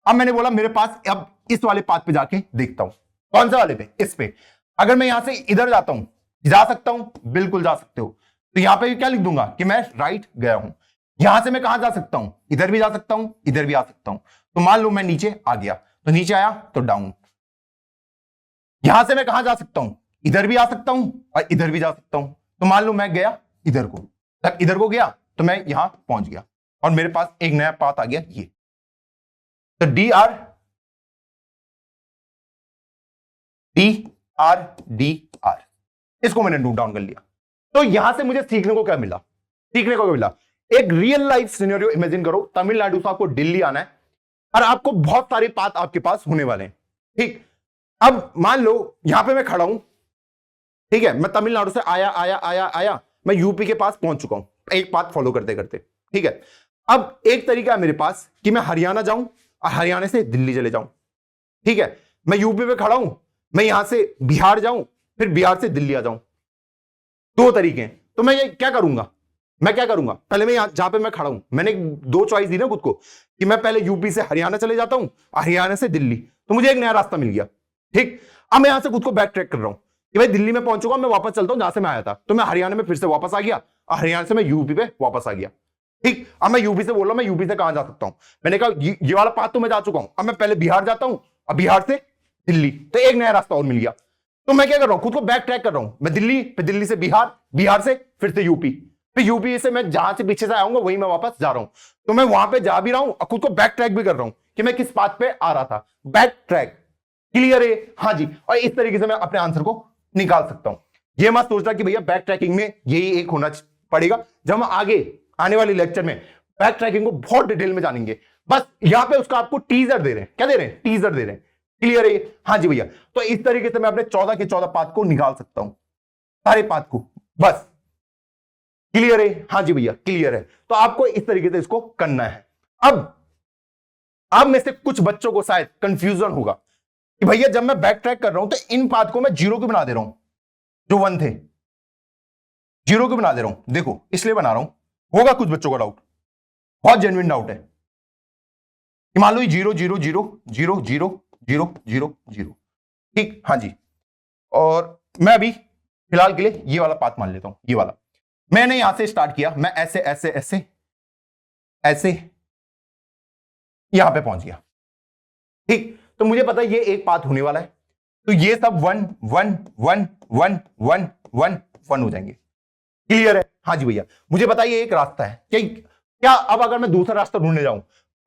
अब मैंने बोला मेरे पास अब इस वाले पाथ पे जाके देखता हूं। कौन सा वाले पे, इस पे। अगर मैं यहां से इधर जाता हूं, जा सकता हूं, बिल्कुल जा सकते हो। तो यहां पे क्या लिख दूंगा कि मैं राइट गया हूं। यहां से मैं कहां जा सकता हूं, इधर भी जा सकता हूं, इधर भी आ सकता हूं। तो मान लो मैं नीचे आ गया, तो नीचे आया तो डाउन। यहां से मैं कहां जा सकता हूं, इधर भी आ सकता हूं और इधर भी जा सकता हूं। तो मान लो मैं गया इधर को, तब इधर को गया तो मैं यहां पहुंच गया और मेरे पास एक नया पाथ आ गया, ये। तो डी आर डी आर, इसको मैंने नोट डाउन कर लिया। तो यहां से मुझे सीखने को क्या मिला, सीखने को क्या मिला, एक रियल लाइफ सिनेरियो इमेजिन करो, तमिलनाडु से आपको दिल्ली आना है और आपको बहुत सारे पाथ आपके पास होने वाले हैं। ठीक, अब मान लो यहां पे मैं खड़ा हूं, ठीक है, मैं तमिलनाडु से आया आया आया आया, मैं यूपी के पास पहुंच चुका हूं एक पाथ फॉलो करते करते। ठीक है, अब एक तरीका है मेरे पास कि मैं हरियाणा जाऊं और हरियाणा से दिल्ली चले जाऊं। ठीक है, मैं यूपी पे खड़ा हूं, मैं यहां से बिहार जाऊं, फिर बिहार से दिल्ली आ जाऊं। दो तरीके हैं। तो मैं ये क्या करूंगा, मैं क्या करूंगा, पहले मैं यहां जहां पे मैं खड़ा हूं, मैंने दो चॉइस दी ना खुद को कि मैं पहले यूपी से हरियाणा चले जाता हूं, हरियाणा से दिल्ली, तो मुझे एक नया रास्ता मिल गया। ठीक, अब मैं यहां से खुद को बैक ट्रैक कर रहा हूं कि भाई दिल्ली में पहुंचूंगा, मैं वापस चलता हूं जहां से मैं आया था। तो मैं हरियाणा में फिर से वापस आ गया और हरियाणा से मैं यूपी पे वापस आ गया। ठीक, अब मैं यूपी से बोल रहा हूं, मैं यूपी से कहां जा सकता हूं, मैंने कहा ये वाला पाथ तो मैं जा चुका हूं, अब मैं पहले बिहार जाता हूं और बिहार से दिल्ली, तो एक नया रास्ता और मिल गया। तो मैं क्या कर रहा हूं, खुद को बैक ट्रैक कर रहा हूं, मैं दिल्ली, फिर दिल्ली से बिहार, बिहार से फिर से यूपी, फिर यूपी से मैं जहां से पीछे से आऊंगा वहीं मैं वापस जा रहा हूं। तो मैं वहां पे जा भी रहा हूं और खुद को बैक ट्रैक भी कर रहा हूं कि मैं किस पाथ पे आ रहा था, बैक ट्रैक। क्लियर है? हाँ जी। और इस तरीके से मैं अपने आंसर को निकाल सकता हूं। ये मत सोचना कि भैया बैक ट्रैकिंग में यही एक होना पड़ेगा। जब हम आगे आने वाले लेक्चर में बैक ट्रैकिंग को बहुत डिटेल में जानेंगे, बस यहां पे उसका आपको टीजर दे रहे हैं। क्या दे रहे हैं? टीजर दे रहे हैं। क्लियर है? हाँ जी भैया। तो इस तरीके से मैं अपने 14 के 14 पाथ को निकाल सकता हूं, सारे पाथ को, बस। क्लियर है? हाँ जी भैया, क्लियर है। तो आपको इस तरीके से इसको करना है। अब में से कुछ बच्चों को शायद कंफ्यूजन होगा कि भैया जब मैं बैक ट्रैक कर रहा हूं तो इन पाथ को मैं जीरो क्यों बना दे रहा हूं, जो 1 थे जीरो क्यों बना दे रहा हूं, देखो इसलिए बना रहा हूं। होगा कुछ बच्चों का डाउट, बहुत जेन्युइन डाउट है कि मान लो ये 0 0 0 0 0 0 0 0, ठीक, हाँ जी। और मैं अभी फिलहाल के लिए ये वाला पाथ मान लेता हूं, ये वाला मैंने यहां से स्टार्ट किया, मैं ऐसे ऐसे ऐसे ऐसे यहां पे पहुंच गया, ठीक। तो मुझे पता है ये एक पाथ होने वाला है, तो ये सब 1 1 1 1 1 1 1 हो जाएंगे। क्लियर है? हाँ जी भैया, मुझे पता है ये एक रास्ता है। क्या अब अगर मैं दूसरा रास्ता ढूंढने जाऊं,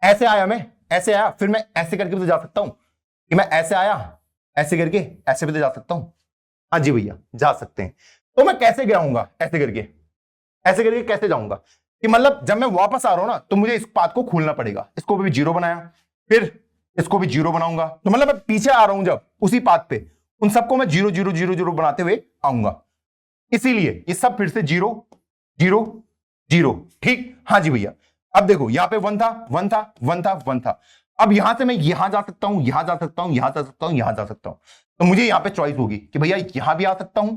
ऐसे आया, मैं ऐसे आया, फिर मैं ऐसे करके भी तो जा सकता हूं कि मैं ऐसे आया ऐसे करके ऐसे भी तो जा सकता हूं। हाँ जी भैया, जा सकते हैं। तो मैं कैसे गिराऊंगा, ऐसे करके कैसे जाऊंगा कि मतलब जब मैं वापस आ रहा हूं ना तो मुझे इस पाथ को खोलना पड़ेगा। इसको भी जीरो बनाया, फिर इसको भी जीरो बनाऊंगा, तो मतलब मैं पीछे आ रहा हूं जब उसी पाथ पे, उन सबको मैं 0 0 0 0 बनाते हुए आऊंगा। इसीलिए ये सब फिर से 0 0 0, ठीक। हाँ जी भैया, अब देखो यहां पे 1 था 1 था 1 था 1 था, अब यहां से मैं यहां जा सकता हूं, यहां जा सकता हूं, यहां जा सकता हूं, यहां जा सकता हूं। तो मुझे यहां पे चॉइस होगी कि भैया यहां भी आ सकता हूं,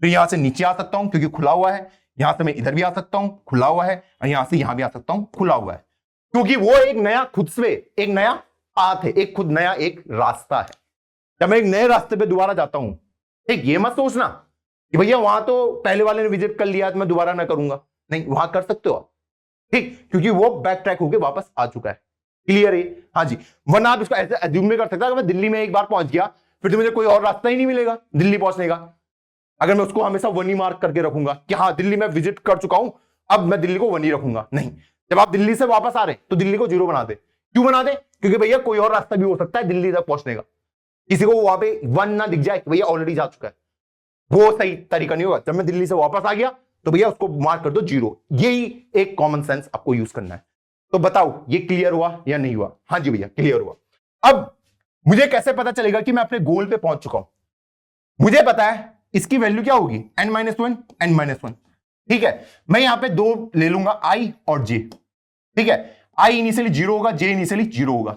फिर यहां से नीचे आ सकता हूं क्योंकि खुला हुआ है, यहां से मैं इधर भी आ सकता हूं खुला हुआ है, और यहां से यहां भी आ सकता हूं खुला हुआ है, क्योंकि वो एक नया खुद से एक नया पाथ है, एक खुद नया एक रास्ता है। जब मैं एक नए रास्ते पे दोबारा जाता हूं, ठीक, ये मत सोचना कि भैया वहां तो पहले वाले ने विजिट कर लिया तो मैं दोबारा ना करूंगा, नहीं, वहां कर सकते हो आप, ठीक, क्योंकि वो बैक ट्रैक होके वापस आ चुका है। क्लियर है? हाँ जी। वरना आप इसको ऐसे एज्यूम नहीं कर सकता कि मैं दिल्ली में एक बार पहुंच गया फिर तो मुझे कोई और रास्ता ही नहीं मिलेगा दिल्ली पहुंचने का। अगर मैं उसको हमेशा वनी मार्क करके रखूंगा कि हाँ दिल्ली में विजिट कर चुका हूं, अब मैं दिल्ली को वनी रखूंगा, नहीं। जब आप दिल्ली से वापस आ रहे तो दिल्ली को जीरो बना दे। क्यों बना दे? क्योंकि भैया कोई और रास्ता भी हो सकता है दिल्ली तक पहुंचने का, किसी को वहां पे 1 ना दिख जाए भैया ऑलरेडी जा चुका है, वो सही तरीका नहीं होगा। जब मैं दिल्ली से वापस आ गया तो भैया उसको मार्क कर दो 0, यही एक कॉमन सेंस आपको यूज करना है। तो बताओ ये क्लियर हुआ या नहीं हुआ? हाँ जी भैया, क्लियर हुआ। अब मुझे कैसे पता चलेगा कि मैं अपने गोल पे पहुंच चुका हूं? मुझे पता है इसकी वैल्यू क्या होगी, n-1 n-1, ठीक है। मैं यहां पे 2 ले लूंगा, i और j, ठीक है। i इनिशियली 0 होगा, j इनिशियली 0 होगा।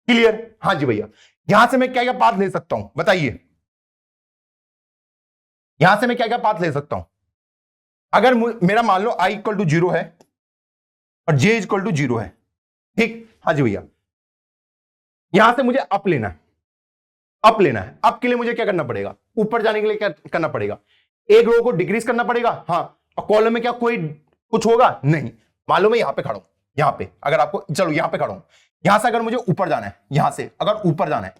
क्लियर? हाँ जी भैया। यहां से मैं क्या क्या पाथ ले सकता हूं बताइए, यहां से मैं क्या क्या पाथ ले सकता हूं? अगर मेरा मान लो i इक्वल टू 0 है और j इक्वल टू 0 है, ठीक। हाँ जी भैया, यहां से मुझे अप लेना है, अप लेना है। अप के लिए मुझे क्या करना पड़ेगा, ऊपर जाने के लिए क्या करना पड़ेगा, एक रो को डिक्रीज करना पड़ेगा, हाँ। और कॉलम में क्या कोई कुछ होगा? नहीं। मान लो मैं यहां पे खड़ा हूं, यहां पे अगर आपको, चलो यहां पे खड़ा हूं, यहां से अगर मुझे ऊपर जाना है, यहां से अगर ऊपर जाना है,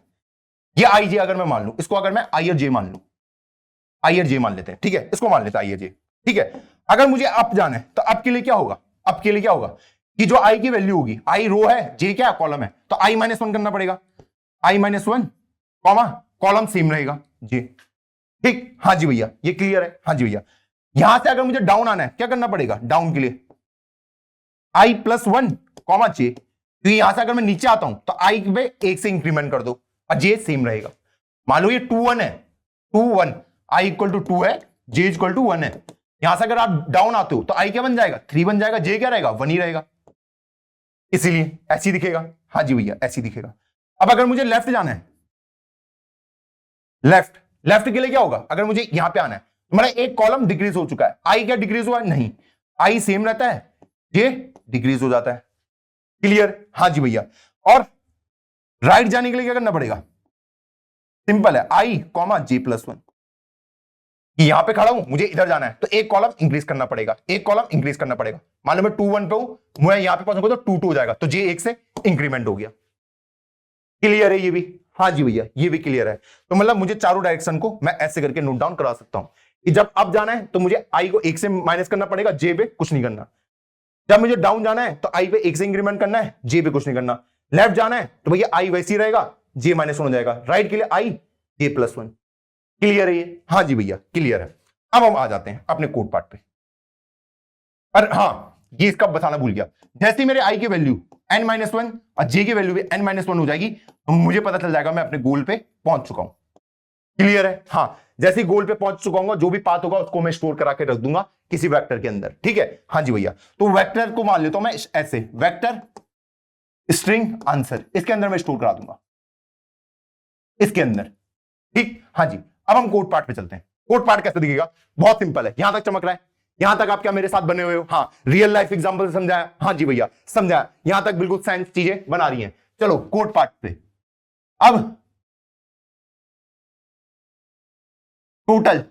ये आई जे अगर मैं मान लू, इसको अगर मैं आई और जे मान लू, आई और जे मान लेते हैं, ठीक है, इसको मान लेते हैं आई और जे, ठीक है। अगर मुझे अप जाना है तो अप के लिए क्या होगा, अप के लिए क्या होगा कि जो आई की वैल्यू होगी, आई रो है, जे क्या कॉलम है, तो आई -1 करना पड़ेगा, आई -1 कॉमा कॉलम सेम रहेगा जी, ठीक। हाँ जी भैया, ये क्लियर है? हाँ जी भैया। यहां से अगर मुझे डाउन आना है क्या करना पड़ेगा, डाउन के लिए आई +1 कॉमा जे, तो यहां से अगर मैं नीचे आता हूं तो आई पे 1 से इंक्रीमेंट कर दो और जे सेम रहेगा। मान लो ये 2 1 है, 2 1, आई इक्वल टू 2 है, जे इक्वल टू 1 है। यहां से अगर आप डाउन आते हो तो आई क्या बन जाएगा, 3 बन जाएगा, जे क्या रहेगा, 1 ही रहेगा, इसीलिए ऐसी दिखेगा। हाँ जी भैया, ऐसी दिखेगा। अब अगर मुझे लेफ्ट जाना है, लेफ्ट, लेफ्ट के लिए क्या होगा, अगर मुझे यहां पे आना है, हमारा एक कॉलम डिक्रीज हो चुका है, आई क्या डिक्रीज हुआ है, नहीं, आई सेम रहता है, ये डिक्रीज हो जाता है। क्लियर? हाँ जी भैया। और राइट जाने के लिए क्या करना पड़ेगा, सिंपल है, आई कॉमा जे +1, यहां पे खड़ा हूं, मुझे इधर जाना है तो एक कॉलम इंक्रीज करना पड़ेगा, एक कॉलम इंक्रीज करना पड़ेगा। मान लो मैं 2 1 पे हूं, मैं यहां पे पहुंचूंगा तो 2 2 हो जाएगा, तो जे 1 से इंक्रीमेंट हो गया। क्लियर है ये भी? हाँ जी भैया, ये भी क्लियर है। तो मतलब मुझे चारों डायरेक्शन को मैं ऐसे करके नोट डाउन करा सकता हूं कि जब अप जाना है तो मुझे आई को 1 से माइनस करना पड़ेगा, जे पे कुछ नहीं करना। जब मुझे डाउन जाना है तो आई पे 1 से इंक्रीमेंट करना है, जे पे कुछ नहीं करना। लेफ्ट जाना है तो भैया आई वैसे ही रहेगा, जे -1 हो जाएगा। राइट के लिए आई जे +1। क्लियर है ये? हाँ जी भैया, क्लियर है। अब हम आ जाते हैं अपने कोड पार्ट पे। और हाँ, ये इसका बताना भूल गया, जैसे मेरे आई की वैल्यू n-1 और जे की वैल्यू भी n-1 हो जाएगी तो मुझे पता चल जाएगा मैं अपने गोल पे पहुंच चुका हूं। क्लियर है? हाँ, जैसे ही गोल पे पहुंच चुका हूं, जो भी पाथ होगा उसको मैं स्टोर करा के रख दूंगा किसी वेक्टर के अंदर, ठीक है। हाँ जी भैया, तो वेक्टर को मान लेता हूं मैं ऐसे, वेक्टर स्ट्रिंग आंसर, इसके अंदर मैं स्टोर करा दूंगा। इसके अंदर। ठीक, हाँ जी। अब हम कोड पार्ट पे चलते हैं। कोड पार्ट कैसे दिखेगा? बहुत सिंपल है। यहां तक चमक रहा है? यहां तक आप क्या मेरे साथ बने हुए हो? हाँ, रियल लाइफ एग्जांपल समझाया? हाँ जी भैया समझाया। यहां तक बिल्कुल साइंस चीजें बना रही हैं। चलो कोड पार्ट पे। अब टोटल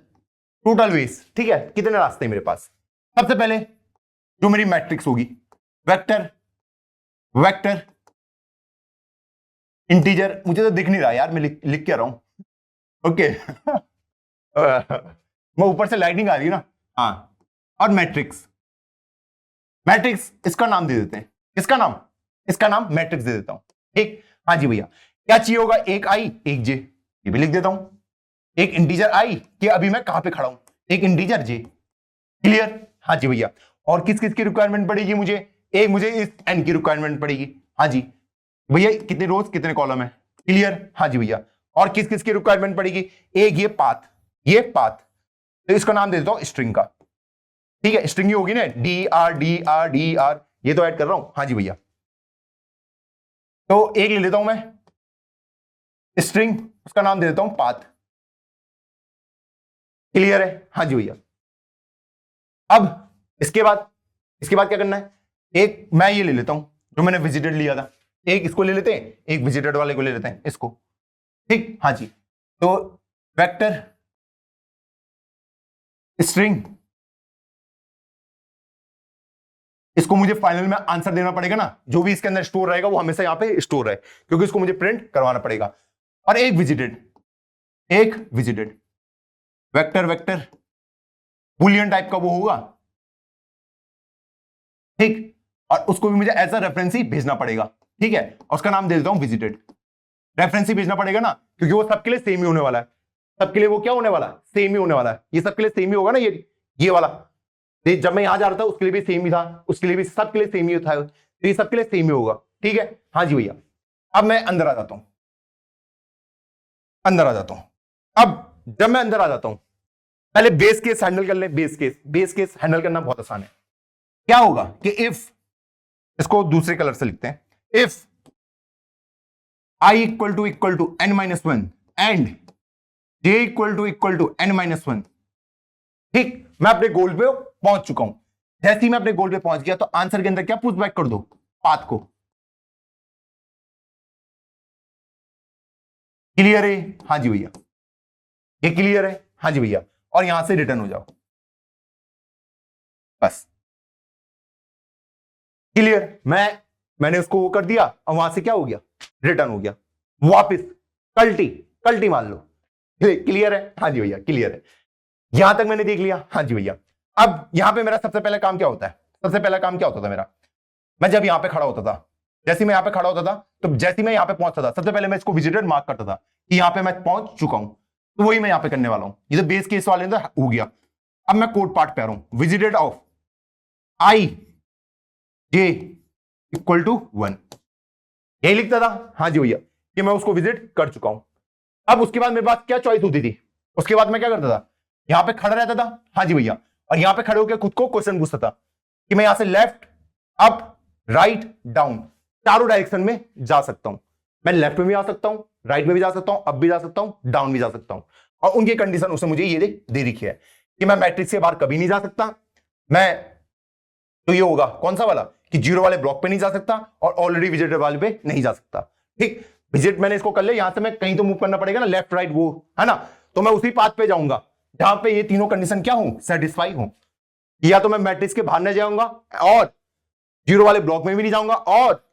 टोटल वेज, ठीक है, कितने रास्ते हैं मेरे पास? सबसे पहले जो मेरी मैट्रिक्स होगी, वेक्टर वेक्टर इंटीजर, मुझे तो दिख नहीं रहा यार, मैं लिख क्या रहा हूं। ओके मैं ऊपर से लाइटिंग आ रही है ना। हाँ, और मैट्रिक्स। मैट्रिक्स इसका नाम दे देते हैं। इसका नाम, इसका नाम मैट्रिक्स दे देता हूं। ठीक, हाँ जी भैया। क्या चाहिए होगा? एक आई एक जे, ये भी लिख देता हूं। एक इंटीजर आई कि अभी मैं कहां पे खड़ा हूं, एक इंटीजर जे। क्लियर? हाँ जी भैया। और किस किस की रिक्वायरमेंट पड़ेगी मुझे? एक मुझे इस एन की रिक्वायरमेंट पड़ेगी। हाँ जी भैया, कितने रोज कितने कॉलम है? क्लियर? हाँ जी भैया। और किस किस की रिक्वायरमेंट पड़ेगी? एक ये पाथ, ये पाथ, तो इसका नाम दे देता हूं स्ट्रिंग का। ठीक है, स्ट्रिंग ही होगी ना, D R D R D R, ये तो ऐड कर रहा हूं। हाँ जी भैया, तो एक ले लेता हूं मैं स्ट्रिंग, उसका नाम दे देता हूं पाथ। क्लियर है? हाँ जी भैया। अब इसके बाद क्या करना है? एक मैं ये ले लेता हूं जो मैंने विजिटेड लिया था, एक इसको ले लेते हैं, एक विजिटेड वाले को ले लेते हैं, इसको। ठीक, हाँ जी। तो वेक्टर स्ट्रिंग, इसको मुझे फाइनल में आंसर देना पड़ेगा ना, जो भी इसके अंदर स्टोर रहेगा वो हमेशा यहां पे स्टोर रहे, क्योंकि इसको मुझे प्रिंट करवाना पड़ेगा। और एक visited vector vector Boolean type का वो होगा। ठीक, और उसको भी मुझे एज अ रेफरेंस ही भेजना पड़ेगा। ठीक है, और उसका नाम दे देता हूं विजिटेड। रेफरेंस ही भेजना पड़ेगा ना, क्योंकि वो सबके लिए सेम ही होने वाला है। सबके लिए वो क्या होने वाला है? सेम ही होने वाला है। ये सबके लिए सेम ही होगा ना, ये वाला। जब मैं यहां जा रहा था उसके लिए भी सेम ही था, उसके लिए भी, सबके लिए सेम ही था, तो ये सबके लिए सेम ही होगा। ठीक है, हाँ जी भैया। अब मैं अंदर आ जाता हूं, अब जब मैं अंदर आ जाता हूं, पहले बेस केस हैंडल कर ले। बेस केस हैंडल करना बहुत आसान है। क्या होगा कि इफ, इसको दूसरे कलर से लिखते हैं, if I equal to n minus one and j equal to n minus one. ठीक, मैं अपने गोल पे पहुंच चुका हूं। जैसे ही मैं अपने गोल पे पहुंच गया तो आंसर के अंदर क्या पुश बैक कर दो? पाथ को। क्लियर है? हाँ जी भैया, ये क्लियर है? हाँ जी भैया। और यहां से रिटर्न हो जाओ, बस। क्लियर? मैंने उसको वो कर दिया और वहां से क्या हो गया? रिटर्न हो गया वापस। कल्टी मान लो। क्लियर है? हाँ जी भैया, क्लियर है। यहां तक मैंने देख लिया। हाँ जी भैया। अब यहां पे मेरा सबसे पहला काम क्या होता है? सबसे पहला काम क्या होता था मेरा? मैं जब यहां पे खड़ा होता था, जैसे मैं यहां पे खड़ा होता था, तो जैसे मैं यहां पे पहुंचता था, सबसे पहले मैं इसको विजिटेड मार्क करता था कि यहां पे मैं पहुंच चुका हूं। तो वही मैं यहां पे करने वाला हूं। ये तो बेस केस वाले अंदर हो गया। अब मैं कोड पार्ट पे आ रहा हूं। Visited of I J equal to one, यही लिखता था। हाँ जी भैया, कि मैं उसको विजिट कर चुका हूं। अब उसके बाद मेरे पास क्या चॉइस होती थी? उसके बाद मैं क्या करता था? यहां पे खड़ा रहता था। हाँ जी भैया, और यहां पे खड़े होकर खुद को क्वेश्चन पूछता था कि मैं यहां से लेफ्ट, अप, राइट, डाउन, चारों डायरेक्शन में जा सकता हूं। मैं लेफ्ट में भी आ सकता हूं, राइट में भी जा सकता हूं, अप भी जा सकता हूं, डाउन भी जा सकता हूं। और उनकी कंडीशन उसने मुझे ये दे रखी है कि मैं मैट्रिक्स से बाहर कभी नहीं जा सकता। मैं, तो ये होगा कौन सा वाला, कि जीरो वाले ब्लॉक पे नहीं जा सकता और ऑलरेडी विजिटेड वाले पे नहीं जा सकता। ठीक, विजिट मैंने इसको कर लिया। यहां से मैं कहीं तो मूव करना पड़ेगा ना, लेफ्ट राइट वो, है ना। तो मैं उसी पाथ पे जाऊंगा जहां पे ये तीनों कंडीशन क्या हो, सेटिस्फाई हो। या तो मैं मैट्रिक्स के बाहर न जाऊंगा और जीरो वाले ब्लॉक में भी नहीं जाऊंगा, और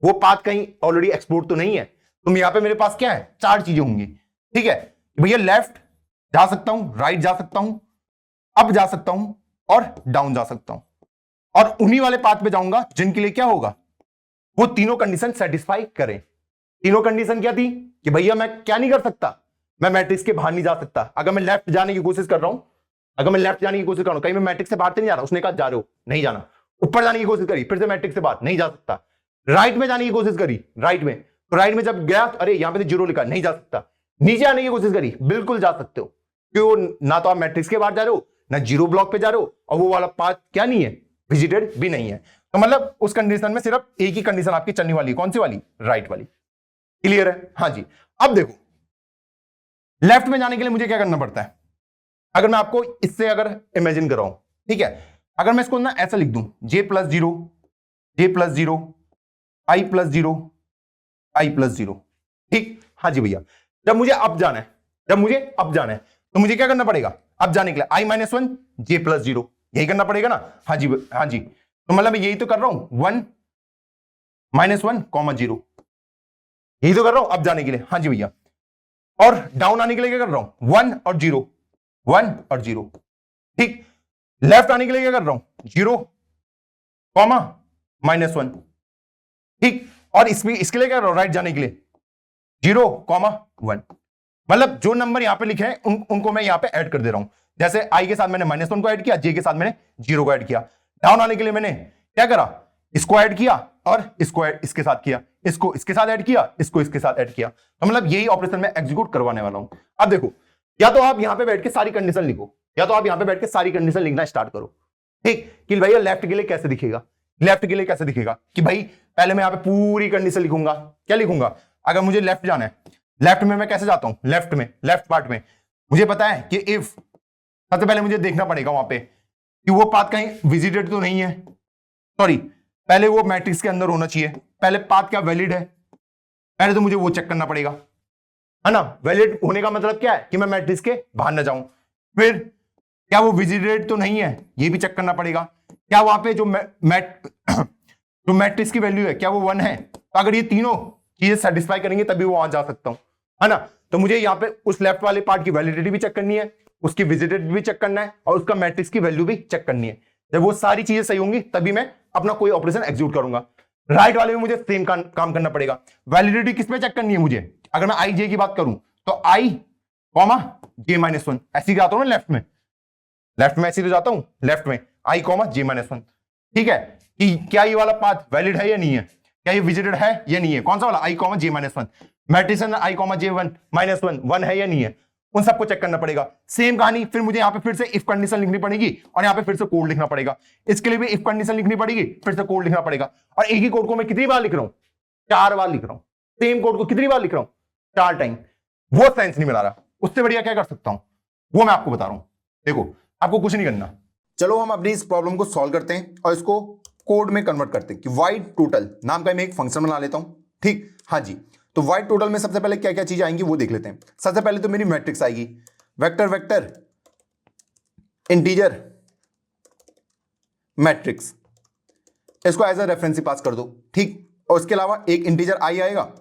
वो पाथ कहीं ऑलरेडी एक्सप्लोर तो नहीं है। तो यहां पे मेरे पास क्या है? चार चीजें होंगी। ठीक है भैया, लेफ्ट जा सकता हूं, राइट जा सकता हूं, अप जा सकता हूं, और डाउन जा सकता हूं। और उन्हीं वाले पाथ पे जाऊंगा जिनके लिए क्या होगा, वो तीनों कंडीशन सेटिस्फाई करें। तीनों कंडीशन क्या थी? कि भैया मैं क्या नहीं कर सकता? मैं मैट्रिक्स के बाहर नहीं जा सकता। अगर मैं लेफ्ट जाने की कोशिश कर रहा हूं, कहीं मैं मैट्रिक्स से बाहर तो नहीं जा रहा, उसने कहा जा रहे हो, नहीं जाना। ऊपर जाने की कोशिश करी, फिर से मैट्रिक्स से बाहर नहीं जा सकता। राइट में जाने की कोशिश करी, राइट में, तो राइट में जब गया तो अरे यहां पे तो जीरो लिखा, नहीं जा सकता। नीचे आने की कोशिश करी, बिल्कुल जा सकते हो, क्यों? ना तो आप मैट्रिक्स के बाहर जा रहे हो, ना जीरो ब्लॉक पे जा रहे हो, और वो वाला पाथ क्या नहीं है, विजिटेड भी नहीं है। तो मतलब उस कंडीशन में सिर्फ एक ही कंडीशन आपकी चलने वाली है, कौन सी वाली? राइट वाली। क्लियर है? हाँ जी। अब देखो, लेफ्ट में जाने के लिए मुझे क्या करना पड़ता है, अगर मैं आपको इससे अगर इमेजिन कर रहा हूं, ठीक है, अगर मैं इसको ना ऐसा लिख दूं, j+0 j+0 i+0 i+0, ठीक। हाँ जी भैया, जब मुझे अप जाना है, तो मुझे क्या करना पड़ेगा, अब जाने के लिए i-1 j+0, यही करना पड़ेगा ना। हाँ जी, हाँ जी, तो मतलब मैं यही तो कर रहा हूं, 1 -1 0, यही तो कर रहा हूं अब जाने के लिए। हाँ जी भैया, और डाउन आने के लिए क्या कर रहा हूं, 1 और 0, 1 और 0, ठीक। लेफ्ट आने के लिए क्या कर रहा हूं, 0, -1, ठीक। और इसके लिए क्या कर रहा हूं, राइट जाने के लिए 0, 1, मतलब जो नंबर यहां पे लिखे हैं उनको मैं यहां पे ऐड कर दे रहा हूं। जैसे i के साथ मैंने -1 को ऐड किया, j के साथ मैंने 0 को ऐड किया। डाउन आने के लिए मैंने क्या करा, इसको ऐड किया और इसको इसके साथ किया, इसको इसके साथ ऐड किया, इसको इसके साथ ऐड किया। तो मतलब यही ऑपरेशन मैं एग्जीक्यूट करवाने वाला हूं। अब देखो, या तो आप यहां पे बैठ के सारी कंडीशन लिखो, या तो आप यहां पे बैठ के सारी कंडीशन लिखना स्टार्ट करो, ठीक। कि भैया लेफ्ट के लिए कैसे दिखेगा, लेफ्ट के लिए कैसे दिखेगा, कि भाई पहले मैं यहां पे पूरी कंडीशन लिखूंगा। क्या लिखूंगा, अगर मुझे लेफ्ट जाना है, लेफ्ट में मैं कैसे जाता हूं, लेफ्ट पार्ट में मुझे पता है कि इफ, सबसे पहले मुझे देखना पड़ेगा वहां पे कि वो पाथ कहीं विजिटेड तो नहीं है, सॉरी, पहले वो मैट्रिक्स के अंदर होना चाहिए, पहले पाथ क्या वैलिड है, पहले तो मुझे वो चेक करना पड़ेगा, है ना। वैलिड होने का मतलब क्या है, कि मैं मैट्रिक्स के बाहर ना जाऊं। फिर क्या वो विजिटेड तो नहीं है, ये भी चेक करना पड़ेगा। क्या वहां पे जो जो मैट्रिक्स की वैल्यू है क्या वो 1 है, तो अगर ये तीनों चीजें सेटिस्फाई करेंगे तभी वो वहां जा सकता हूं, है ना। तो मुझे यहाँ पे उस लेफ्ट वाले पार्ट की वैलिडिटी भी चेक करनी है, उसकी विजिटेड भी चेक करना है, और उसका मैट्रिक्स की वैल्यू भी चेक करनी है। जब वो सारी चीजें सही होंगी तभी मैं अपना कोई ऑपरेशन एग्जीक्यूट करूंगा। राइट वाले में मुझे सेम काम करना पड़ेगा। वैलिडिटी किस पे चेक करनी है मुझे, अगर मैं i j की बात करूं तो i, j-1 ऐसी जाता हूं ना लेफ्ट में ऐसी तो जाता हूं, लेफ्ट में i, j-1, ठीक है। कि क्या ये वाला पाथ वैलिड है या नहीं है, क्या ये विजिटेड है या नहीं है, कौन सा वाला i, j-1, matrix i, j-1 1 है या नहीं है, उन सबको चेक करना पड़ेगा। सेम कहानी फिर मुझे यहां पे फिर से इफ कंडीशन लिखनी पड़ेगी, और यहां पे फिर से कोड लिखना पड़ेगा। इसके लिए भी इफ कंडीशन लिखनी पड़ेगी, फिर से कोड लिखना पड़ेगा। और एक ही कोड को मैं कितनी बार लिख रहा हूं, 4 बार लिख रहा हूं। सेम कोड को कितनी बार लिख रहा हूं, 4 टाइम। वो सेंस नहीं मिला रहा, उससे बढ़िया क्या कर सकता हूं वो मैं आपको बता रहा हूं। देखो, आपको कुछ नहीं करना, चलो हम अपनी इस प्रॉब्लम को सॉल्व करते हैं और इसको कोड में कन्वर्ट करते हैं। कि वाइड टोटल नाम का मैं एक फंक्शन बना लेता हूं, ठीक। हाँ जी, तो वाइड टोटल में सबसे पहले क्या क्या चीज आएंगी वो देख लेते हैं। सबसे पहले तो मेरी मैट्रिक्स आएगी, वेक्टर इंटीजर मैट्रिक्स, इसको एज अ रेफरेंस पास कर दो, ठीक। और इसके अलावा एक इंटीजर i आएगा,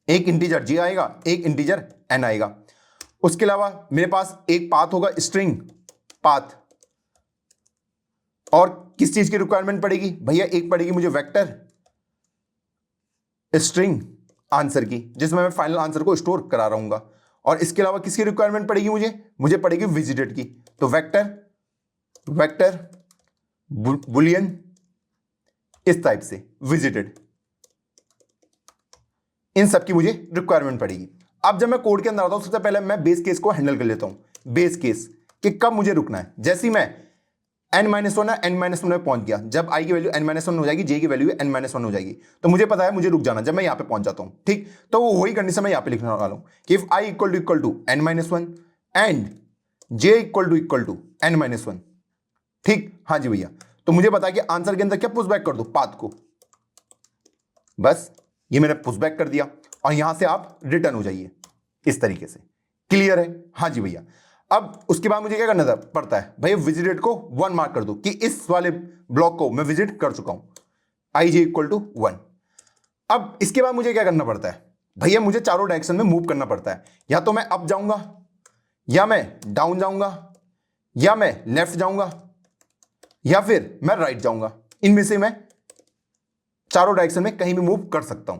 एक इंटीजर j आएगा, एक इंटीजर n आएगा। उसके अलावा मेरे पास एक पाथ होगा, स्ट्रिंग पाथ। और किस चीज की रिक्वायरमेंट पड़ेगी भैया, एक पड़ेगी मुझे वेक्टर स्ट्रिंग आंसर की, जिसमें मैं फाइनल आंसर को स्टोर करा रहूंगा। और इसके अलावा किसकी रिक्वायरमेंट पड़ेगी मुझे पड़ेगी विजिटेड की। तो वेक्टर बुलियन इस टाइप से विजिटेड, इन सब की मुझे रिक्वायरमेंट पड़ेगी। अब जब मैं कोड के अंदर आता हूं, सबसे पहले मैं बेस केस को हैंडल कर लेता हूं। बेस केस कि कब मुझे रुकना है, जैसे ही मैं n-1 है, n-1 में पहुंच गया, जब i की वैल्यू n-1 हो जाएगी, j की वैल्यू n-1 हो जाएगी, तो मुझे पता है मुझे रुक जाना जब मैं यहां पे पहुंच जाता हूं, ठीक। तो वो वही कंडीशन मैं यहां पे लिखने वाला हूं कि if i equal to n-1 and j equal to n-1, ठीक। हाँ जी भैया, तो मुझे पता है कि आंसर के अंदर क्या पुश बैक कर दो, पाथ को। बस ये मैंने पुश बैक कर दिया और यहां से आप रिटर्न हो जाइए इस तरीके से। क्लियर है? हाँ जी भैया। अब उसके बाद मुझे क्या करना पड़ता है भैया, विजिटेड को 1 मार्क कर दो कि इस वाले ब्लॉक को मैं विजिट कर चुका हूं, i j इक्वल टू 1। अब इसके बाद मुझे क्या करना पड़ता है भैया, मुझे चारों डायरेक्शन में मूव करना पड़ता है। या तो मैं अप जाऊंगा, या मैं डाउन जाऊंगा, या मैं लेफ्ट जाऊंगा, या फिर मैं राइट जाऊंगा। इनमें से मैं चारों डायरेक्शन में कहीं भी मूव कर सकता हूं।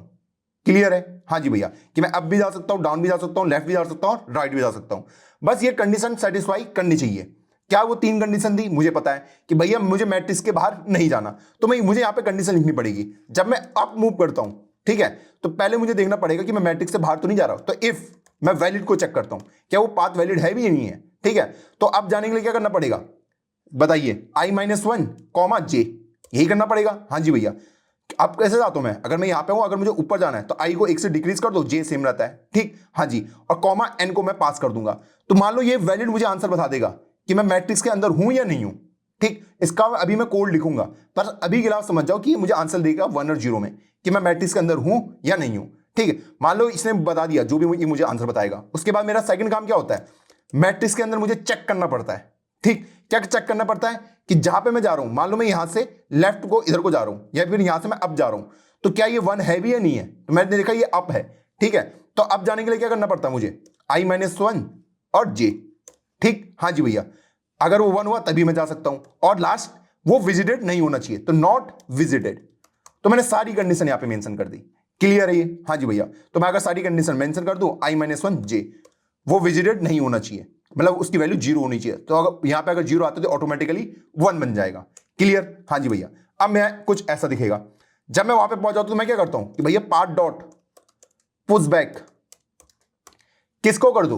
क्लियर है? हाँ जी भैया, कि मैं अप भी जा सकता हूं, डाउन भी जा सकता हूं, लेफ्ट भी जा सकता हूं, राइट भी जा सकता हूं। बस ये कंडीशन सेटिस्फाई करनी चाहिए। क्या वो 3 कंडीशन थी? मुझे पता है कि भैया मुझे मैट्रिक्स के बाहर नहीं जाना, तो मुझे यहां पे कंडीशन लिखनी पड़ेगी। जब मैं अप मूव करता हूं, ठीक है, तो पहले मुझे देखना पड़ेगा कि मैं मैट्रिक्स से बाहर तो नहीं जा रहा हूं। तो इफ मैं वैलिड को चेक करता हूं, क्या वो पाथ वैलिड है भी या नहीं है, ठीक है। तो अब जाने के लिए क्या करना पड़ेगा बताइए, i-1, j, यही करना पड़ेगा। हाँ जी भैया,
अब कैसे जाता हूं मैं, अगर मैं यहां पे हूं, अगर मुझे ऊपर जाना है तो आई को 1 से डिक्रीज कर दो, जे सेम रहता है, ठीक, हाँ जी, और कॉमा एन को मैं पास कर दूंगा। तो मान लो ये वैलिड मुझे आंसर बता देगा कि मैं मैट्रिक्स के अंदर हूं या नहीं हूं, ठीक। इसका अभी मैं कोड लिखूंगा, पर अभी के लिए समझ जाओ कि मुझे आंसर देगा 1 और 0 में कि मैं मैट्रिक्स के अंदर हूं या नहीं हूं, ठीक है। मान लो इसने बता दिया, जो भी मुझे आंसर बताएगा। उसके बाद मेरा सेकंड काम क्या होता है, मैट्रिक्स के अंदर मुझे चेक करना पड़ता है, ठीक। क्या चेक करना पड़ता है कि जहां पे मैं जा रहा हूं, मान लो मैं यहां से लेफ्ट को इधर को जा रहा हूं, या फिर यहां से मैं अप जा रहा हूं, तो क्या ये 1 है भी या नहीं है। तो मैंने देखा ये अप है, ठीक है। तो अब जाने के लिए क्या करना पड़ता है मुझे, i-1 और j, ठीक, हाँ जी भैया। अगर वो 1 हुआ तभी मैं जा सकता हूं, और लास्ट वो विजिटेड नहीं होना चाहिए, तो नॉट विजिटेड। तो मैंने सारी कंडीशन यहां पे मेंशन कर दी, क्लियर है ये, हाँ जी भैया। तो मैं अगर सारी कंडीशन मेंशन कर दूं, i-1 j, वो विजिटेड नहीं होना चाहिए, मतलब उसकी वैल्यू 0 होनी चाहिए। तो अगर यहां पे अगर 0 आता तो ऑटोमेटिकली 1 बन जाएगा, क्लियर, हाँ जी भैया। अब मैं कुछ ऐसा दिखेगा, जब मैं वहां पे पहुंच जाता तो मैं क्या करता हूं कि भैया पार्ट डॉट पुश बैक किसको कर दो,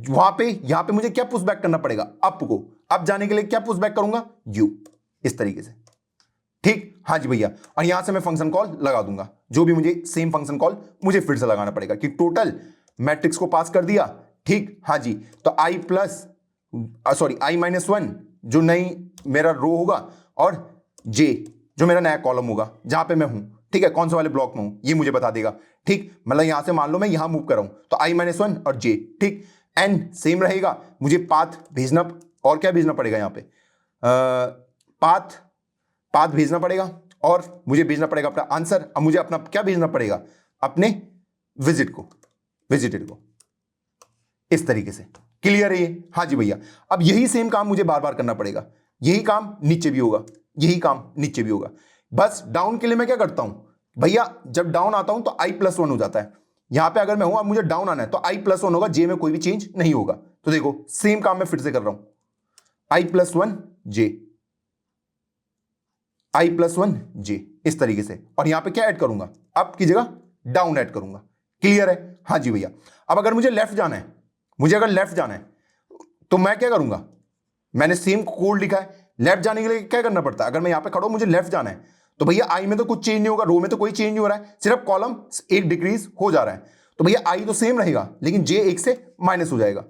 वहां पे यहां पे मुझे क्या पुश बैक करना पड़ेगा, अप को। अब जाने के लिए क्या पुश बैक करूंगा, यू, इस तरीके से, ठीक, हाँ जी भैया। और यहां से मैं फंक्शन कॉल लगा दूंगा, जो भी मुझे सेम फंक्शन कॉल मुझे फिर से लगाना पड़ेगा कि टोटल मैट्रिक्स को पास कर दिया, ठीक, हाँ जी। तो i-1 जो नई मेरा रो होगा, और j जो मेरा नया कॉलम होगा जहां पे मैं हूं, ठीक है, कौन से वाले ब्लॉक में हूं ये मुझे बता देगा, ठीक। मतलब यहां से मान लो मैं यहां मूव कर रहा हूं, तो i-1 और j, ठीक। n सेम रहेगा, मुझे पाथ भेजना, और क्या भेजना पड़ेगा यहाँ पे, पाथ भेजना पड़ेगा, और मुझे भेजना पड़ेगा अपना आंसर। अब मुझे अपना क्या भेजना पड़ेगा, अपने विजिटेड को, इस तरीके से, क्लियर है ये, हाँ जी भैया। अब यही सेम काम मुझे बार बार करना पड़ेगा, यही काम नीचे भी होगा, यही काम नीचे भी होगा। बस डाउन के लिए मैं क्या करता हूं भैया, जब डाउन आता हूं तो i+1 हो जाता है। यहां पे अगर मैं हूं, अब मुझे डाउन आना है तो i+1 होगा, जे में कोई भी चेंज नहीं होगा। तो देखो सेम काम मैं फिर से कर रहा हूं, i+1 j, i+1 j, इस तरीके से। और यहां पे क्या ऐड करूंगा, अप की जगह डाउन ऐड करूंगा, क्लियर है, हाँ जी भैया। अब अगर मुझे लेफ्ट जाना है, मुझे अगर लेफ्ट जाना है तो मैं क्या करूंगा, मैंने सेम कोड लिखा है, लेफ्ट जाने के लिए क्या करना पड़ता है, अगर मैं यहां पे खड़ा हूं मुझे लेफ्ट जाना है, तो भैया आई में तो कुछ चेंज नहीं होगा, रो में तो कोई चेंज नहीं हो रहा है, सिर्फ कॉलम 1 डिक्रीज हो जा रहा है। तो भैया आई तो सेम रहेगा, लेकिन जे 1 से माइनस हो जाएगा,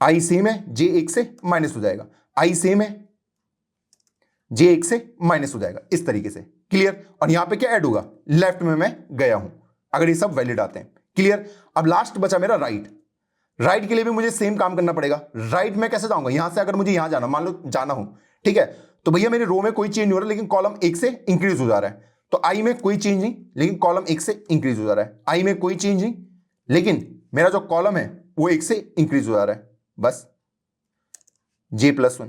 आई सेम है, जे 1 से माइनस हो जाएगा, आई सेम है, जे 1 से माइनस हो जाएगा, इस तरीके से, क्लियर। और यहां पे क्या ऐड होगा, लेफ्ट में मैं गया हूं, अगर ये सब वैलिड आते हैं, क्लियर। अब लास्ट बचा मेरा राइट के लिए भी मुझे सेम काम करना पड़ेगा। राइट में कैसे जाऊंगा, यहां से अगर मुझे यहां जाना, मान लो जाना हो, ठीक है, तो भैया मेरे रो में कोई चेंज नहीं हो रहा, लेकिन कॉलम 1 से इंक्रीज हो जा रहा है। तो आई में कोई चेंज नहीं, लेकिन कॉलम 1 से इंक्रीज हो जा रहा है, आई में कोई चेंज नहीं, लेकिन मेरा जो कॉलम है वो 1 से इंक्रीज हो जा रहा है, बस j+1,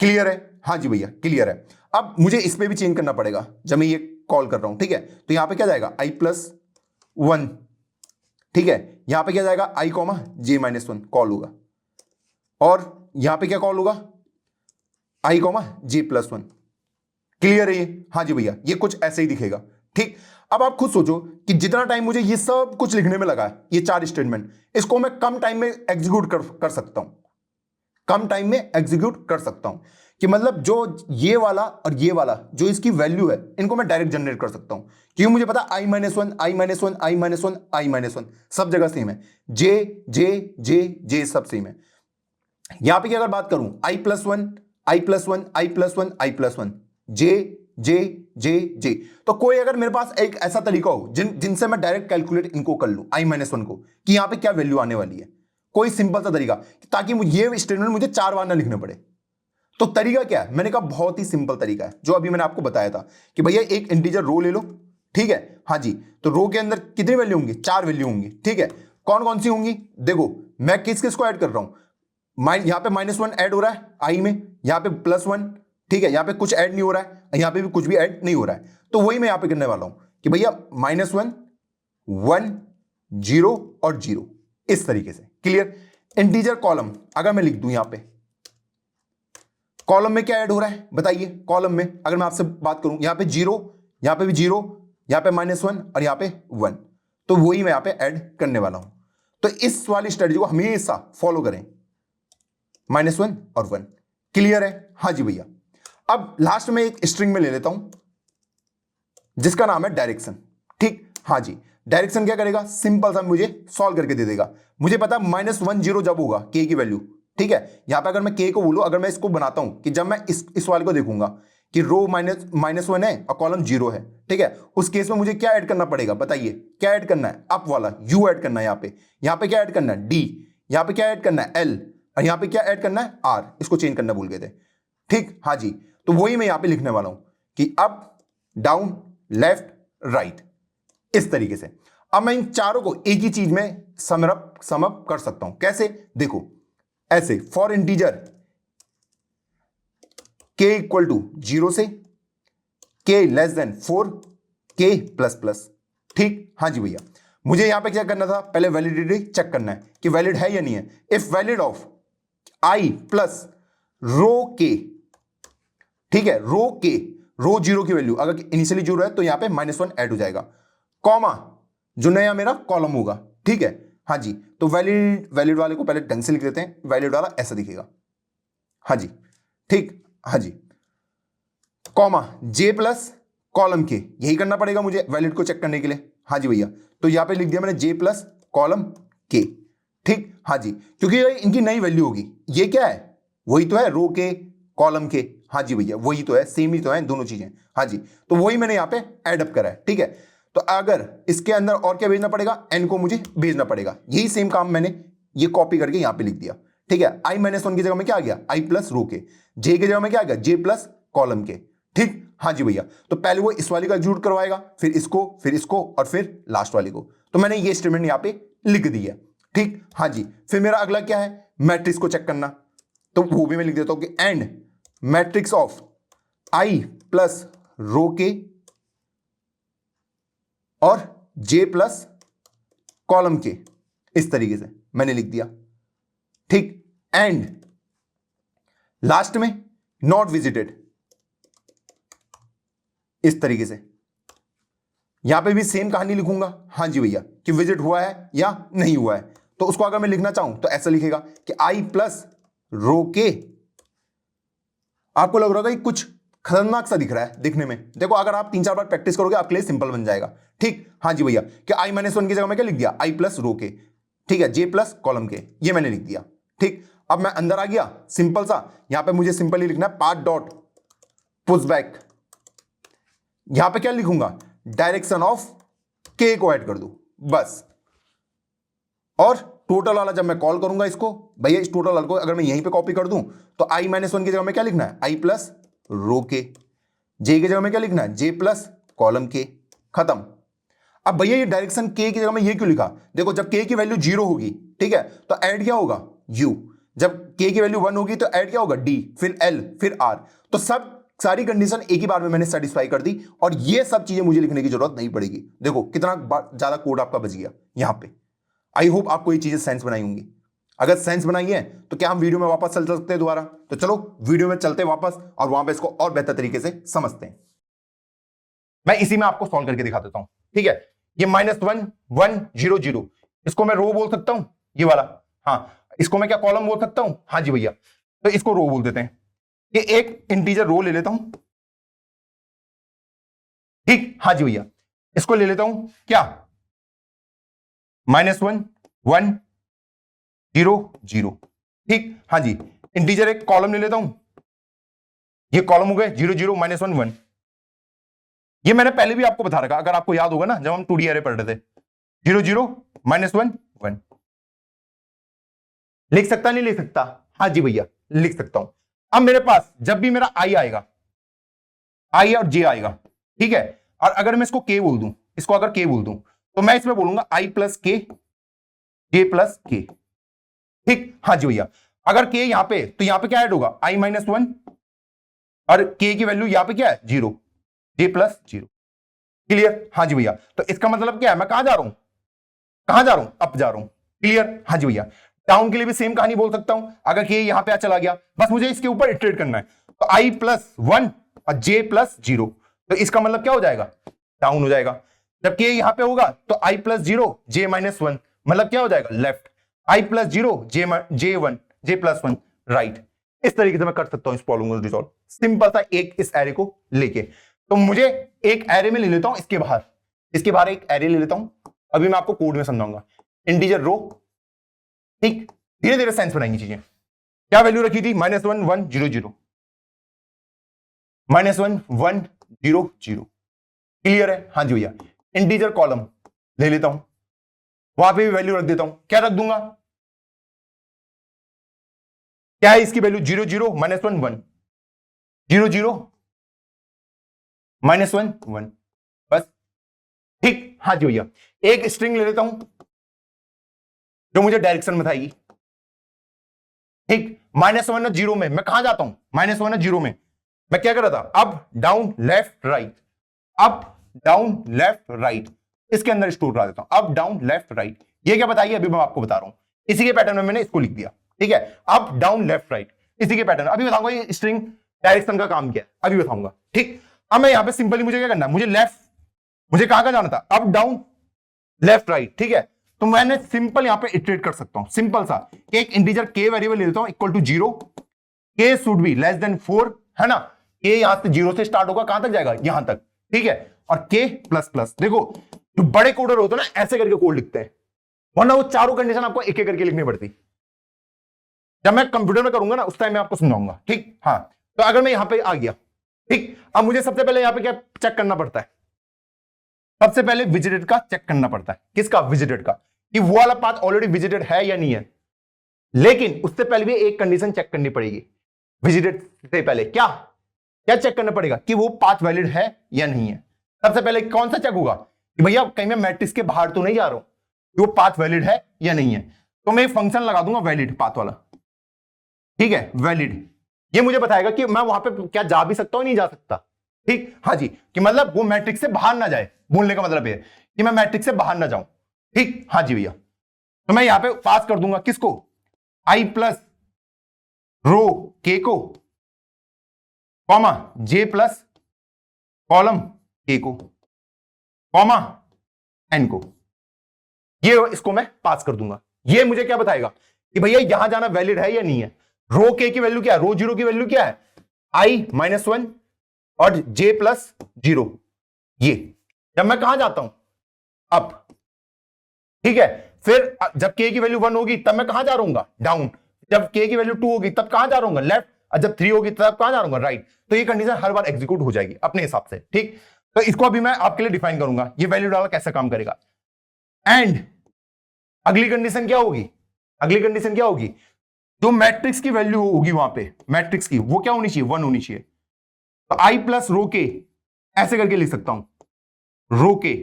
क्लियर है, हाँ जी भैया, क्लियर है। अब मुझे इस पे भी चेंज करना पड़ेगा, जब मैं ये कॉल कर रहा हूं, ठीक है। तो यहां पे क्या जाएगा, i+1, ठीक है, यहां पे क्या जाएगा, i, j-1 कॉल होगा, और यहां पे क्या कॉल होगा, i, j+1, क्लियर है ये, हाँ जी भैया। ये कुछ ऐसे ही दिखेगा, ठीक। अब आप खुद सोचो कि जितना टाइम मुझे ये सब कुछ लिखने में लगा है, ये 4 स्टेटमेंट, इसको मैं कम टाइम में एग्जीक्यूट कर सकता हूं, कम टाइम में एग्जीक्यूट कर सकता हूं, कि मतलब जो ये वाला और ये वाला जो इसकी वैल्यू है, इनको मैं डायरेक्ट जनरेट कर सकता हूं, क्योंकि मुझे पता i-1 i-1 i-1 i-1 सब जगह सेम है, j j j j सब सेम है। यहां पे की अगर बात करूं, i+1 i+1 i+1 i+1 j j j j, तो कोई अगर मेरे पास एक ऐसा तरीका हो जिनसे मैं डायरेक्ट कैलकुलेट इनको कर लूं, i-1 को, कि यहां पे क्या वैल्यू आने वाली है, कोई सिंपल सा तरीका, ताकि ये स्टेटमेंट मुझे 4 बार ना लिखने पड़े। तो तरीका क्या है, मैंने कहा बहुत ही सिंपल तरीका है, जो अभी मैंने आपको बताया था कि भैया एक इंटीजर रो ले लो, ठीक है, हाँ जी। तो रो के अंदर कितनी वैल्यू होंगी, 4 वैल्यू होंगी, ठीक है। कौन कौन सी होंगी, देखो मैं किस किस को ऐड कर रहा हूं, यहां पे -1 ऐड हो रहा है आई में, यहां पे +1, ठीक है, यहां पे कुछ ऐड नहीं हो रहा है, यहां पे भी कुछ भी ऐड नहीं हो रहा है। तो वही मैं यहां पे करने वाला हूं कि भैया -1 1 0 और 0, इस तरीके से, क्लियर। इंटीजर कॉलम अगर मैं लिख दूं, यहां पे कॉलम में क्या ऐड हो रहा है बताइए, कॉलम में अगर मैं आपसे बात करूं, यहां पे 0, यहां पे भी 0, यहां पे -1 और यहां पे 1, तो वही मैं यहां पे ऐड करने वाला हूं। तो इस वाली स्ट्रेटजी को हमेशा फॉलो करें, -1 और 1, क्लियर है, हाँ जी भैया। अब लास्ट में एक स्ट्रिंग में ले लेता हूं, जिसका नाम है डायरेक्शन। ठीक, हाँ जी, डायरेक्शन क्या करेगा, सिंपल सा मुझे सॉल्व करके दे देगा। मुझे पता -10 जब होगा के की वैल्यू, ठीक है, यहां पे अगर मैं के को बोलूं, अगर मैं इसको बनाता हूं कि जब मैं इस वाले को देखूंगा कि रो -1 है और कॉलम 0 है, ठीक है, उस केस में मुझे क्या ऐड करना पड़ेगा, बताइए क्या ऐड करना है, अप वाला यू ऐड करना है, यहां पे क्या ऐड करना है, डी, यहां पे क्या ऐड करना है, एल, और यहां पे क्या ऐड करना है, आर। इसको चेंज करना भूल गए थे। ठीक, हाँ जी, तो वही मैं यहां पे लिखने वाला हूं कि अप, डाउन, लेफ्ट, राइट, इस तरीके से। अब मैं इन चारों को एक ही चीज में समअप कर सकता हूं। कैसे, देखो ऐसे, for integer k equal to 0 से k less than 4, k plus plus. ठीक, हाँ जी भैया, मुझे यहां पे क्या करना था, पहले वैलिडिटी चेक करना है कि वैलिड है या नहीं है। If valid of i plus row k, ठीक है, रो 0 की वैल्यू अगर इनिशियली 0 है तो यहां पे -1 ऐड हो जाएगा, कॉमा जो नया मेरा कॉलम होगा। ठीक है, हाँ जी, तो वैलिड वाले को पहले ढंग से लिख देते हैं। वैलिड वाला ऐसा दिखेगा, हाँ जी, ठीक, हाँ जी, कॉमा जे प्लस कॉलम के, यही करना पड़ेगा मुझे वैलिड को चेक करने के लिए। हाँ जी भैया, तो यहां पे लिख दिया मैंने जे प्लस कॉलम के। ठीक, हाँ जी, क्योंकि ये इनकी नई वैल्यू होगी। ये क्या है, वही तो है, रो के कॉलम के। हाँ जी भैया, वही तो है, सेम ही तो है दोनों चीजें। हाँ जी, तो वही मैंने यहां पे एड अप करा है। ठीक है, तो अगर इसके अंदर और क्या भेजना पड़ेगा, एन को मुझे भेजना पड़ेगा। यही सेम काम मैंने ये कॉपी करके यहां पे लिख दिया। ठीक है, i-1 की जगह में क्या आ गया, i प्लस रो के, जे की जगह में क्या आ गया, जे प्लस कॉलम के। ठीक, हाँ जी भैया, तो पहले वो इस वाले का एग्जीक्यूट करवाएगा, फिर इसको और फिर लास्ट वाले को। तो मैंने ये स्टेटमेंट यहां पे लिख दी है। ठीक, हाँ जी, फिर मेरा अगला क्या है, मैट्रिक्स को चेक करना, तो वो भी मैं लिख देता हूं कि and matrix of i plus रो के और जे प्लस कॉलम के, इस तरीके से मैंने लिख दिया। ठीक, एंड लास्ट में नॉट विजिटेड, इस तरीके से। यहां पे भी सेम कहानी लिखूंगा, हाँ जी भैया, कि विजिट हुआ है या नहीं हुआ है। तो उसको अगर मैं लिखना चाहूं तो ऐसा लिखेगा कि i प्लस रो के। आपको लग रहा होगा कि कुछ खतरनाक सा दिख रहा है दिखने में, देखो अगर आप 3-4 बार प्रैक्टिस करोगे आपके लिए सिंपल बन जाएगा। ठीक, हाँ जी भैया, कि i-1 की जगह में क्या लिख दिया, i प्लस रो के, ठीक है, जे प्लस कॉलम के, ये मैंने लिख दिया। ठीक, अब मैं अंदर आ गया, सिंपल सा, यहां पे मुझे सिंपली लिखना है पाथ डॉट पुशबैक। यहां पे क्या लिखूंगा, डायरेक्शन ऑफ के को ऐड कर दूं बस। और टोटल वाला जब मैं कॉल करूंगा इसको, भैया इस टोटल वाला को अगर मैं यहीं पे कॉपी कर दूं तो i-1 की जगह में क्या लिखना है, i प्लस रो के, जे की जगह में क्या लिखना है, जे प्लस कॉलम के, खत्म। अब भैया ये डायरेक्शन के की जगह में ये क्यों लिखा, देखो जब के की वैल्यू 0 होगी, ठीक है, तो ऐड क्या होगा, u, जब के की वैल्यू 1 होगी तो ऐड क्या होगा, d, फिर l, फिर r। तो सब सारी कंडीशन एक ही बार में मैंने सेटिस्फाई कर दी और ये सब चीजें मुझे लिखने की जरूरत नहीं पड़ेगी। देखो कितना ज्यादा कोड आपका बच गया यहां पे। आई होप आपको ये चीजें सेंस बनाई होंगी। अगर सेंस बनाई है तो क्या हम वीडियो में वापस चल सकते हैं दोबारा, तो चलो वीडियो में चलते वापस और वहां पे इसको और बेहतर तरीके से समझते हैं। मैं इसी में आपको सॉल्व करके दिखा देता हूं। ठीक है, ये -1 1 0 0, इसको मैं रो बोल सकता हूं, ये वाला, हाँ, इसको मैं क्या कॉलम बोल सकता हूं, हाँ जी भैया, तो इसको रो बोल देते हैं। ये एक इंटीजर रो ले लेता हूं, ठीक, हाँ जी भैया, इसको ले लेता हूं क्या, -1 1 0 0, ठीक, हाँ जी, इंटीजर एक कॉलम ले लेता हूं, ये कॉलम हो गए 0 0 -1 1। ये मैंने पहले भी आपको बता रखा, अगर आपको याद होगा ना जब हम 2D अरे पढ़ रहे थे, 0 0 -1 1। लिख सकता नहीं लिख सकता, हाँ जी भैया लिख सकता हूं। अब मेरे पास जब भी मेरा i आएगा, i और j आएगा, ठीक है, और अगर मैं इसको k बोल दूं, इसको अगर k बोल दूं तो मैं इसमें बोलूंगा i प्लस के, j प्लस के। ठीक, हाँ जी भैया, अगर k यहां पे तो यहां पे क्या ऐड होगा, i-1 और k की वैल्यू यहां पे क्या है 0, j प्लस 0। क्लियर, हाँ जी भैया, तो इसका मतलब क्या है, मैं कहां जा रहा हूं, कहां जा रहा हूं, अप जा रहा हूं। क्लियर, हाँ जी भैया, डाउन के लिए भी सेम कहानी बोल सकता हूं, अगर k यहां पे चला गया, बस मुझे इसके ऊपर इटरेट करना है, तो i प्लस 1 और j प्लस 0, तो इसका मतलब क्या हो जाएगा, डाउन हो जाएगा। जब k यहां पे होगा तो i प्लस 0 j माइनस 1, मतलब क्या हो जाएगा, left, i plus 0 j plus 1 right. इस तरीके से मैं कर सकता हूं इस प्रॉब्लम को रिजॉल्व, सिंपल सा एक इस एरे को लेके।
तो मुझे एक एरे में ले लेता हूं, इसके बाहर एक एरे ले लेता हूं। अभी मैं आपको कोड में समझाऊंगा। इंटीजर रो, ठीक, धीरे धीरे सेंस बनाएंगी चीजें। क्या वैल्यू रखी थी? -1 1 0 0, -1 1 0 0। क्लियर है? हाँ जी भैया। इंटीजर कॉलम ले लेता हूं, वहां पे भी वैल्यू रख देता हूं। क्या रख दूंगा? क्या है इसकी वैल्यू? 0 0 -1 1 0 0 -1 1, बस। ठीक, हाँ जी भैया। एक स्ट्रिंग ले लेता हूं जो मुझे डायरेक्शन बताएगी। ठीक, -1 और 0 में मैं कहां जाता हूं? -1 और 0 में मैं क्या कर रहा था? Up down left right, up down left right, इसके अंदर स्टोर करा देता हूं। अप डाउन लेफ्ट राइट, ये क्या बताइए? अभी मैं आपको बता रहा हूं। इसी के पैटर्न में मैंने इसको लिख दिया। ठीक है, अप डाउन लेफ्ट राइट, इसी के पैटर्न। अभी बताऊंगा ये स्ट्रिंग डायरेक्शन का काम क्या है, अभी बताऊंगा। ठीक, अब मैं यहां पे सिंपली मुझे क्या करना है? मुझे कहां का जाना था? Up down left right. ठीक है, तो मैंने सिंपल यहां पे इटरेट कर सकता हूं, सिंपल सा। एक इंटीजर के वेरिएबल ले लेता हूं इक्वल टू 0, के शुड बी लेस देन 4, है ना। के यहां से 0 से स्टार्ट होगा, कहां तक जाएगा? यहां तक। ठीक है, और के प्लस प्लस। देखो जो बड़े कोडर होते हैं ना, ऐसे करके कोड लिखते हैं, वरना वो चारों कंडीशन आपको एक एक करके लिखनी पड़ती। जब मैं कंप्यूटर में करूंगा ना, उस टाइम मैं आपको समझाऊंगा। ठीक, हाँ। तो अगर मैं यहां पे आ गया, ठीक, अब मुझे सबसे पहले यहां पे क्या चेक करना पड़ता है? सबसे पहले विजिटेड का चेक करना पड़ता है। किसका? विजिटेड का, कि वो वाला पाथ ऑलरेडी विजिटेड है या नहीं है। लेकिन उससे पहले भी एक कंडीशन चेक करनी पड़ेगी। विजिटेड से पहले क्या क्या चेक करना पड़ेगा? कि वो पाथ वैलिड है या नहीं है। सबसे पहले कौन सा चेक होगा? कि भैया कहीं मैं मैट्रिक्स के बाहर तो नहीं जा रहा हूं, कि वो पाथ वैलिड है या नहीं है। तो मैं फंक्शन लगा दूंगा वैलिड पाथ वाला। ठीक है, वैलिड, ये मुझे बताएगा कि मैं वहां पे क्या जा भी सकता हूं, नहीं जा सकता। ठीक, हाँ जी, कि मतलब वो मैट्रिक्स से बाहर ना जाए। बोलने का मतलब ये कि मैं मैट्रिक्स से बाहर ना जाऊं। ठीक, हाँ जी भैया। तो मैं यहां पे पास कर दूंगा किसको? आई प्लस रो के को, कॉमा जे प्लस कॉलम के को, कॉमा एन को। ये इसको मैं पास कर दूंगा। ये मुझे क्या बताएगा? कि भैया यहां जाना वैलिड है या नहीं है। रो के की वैल्यू क्या है? रो 0 की वैल्यू क्या है? आई -1 और जे प्लस 0। ये जब मैं कहां जाता हूं? अप। ठीक है, फिर जब के की वैल्यू 1 होगी तब मैं कहां जा रहा हूं? डाउन। जब के की वैल्यू 2 होगी तब कहां जा रहा हूं? लेफ्ट। और जब 3 होगी तब कहां जा रहा हूं? राइट। तो ये कंडीशन हर बार एग्जीक्यूट हो जाएगी अपने हिसाब से। ठीक, तो इसको अभी मैं आपके लिए डिफाइन करूंगा, ये वैल्यू डाला कैसे काम करेगा। एंड अगली कंडीशन क्या होगी? अगली कंडीशन क्या होगी? जो मैट्रिक्स की वैल्यू होगी वहां पे, मैट्रिक्स की, वो क्या होनी चाहिए? 1 होनी चाहिए। तो आई प्लस रो के ऐसे करके लिख सकता हूं, रो के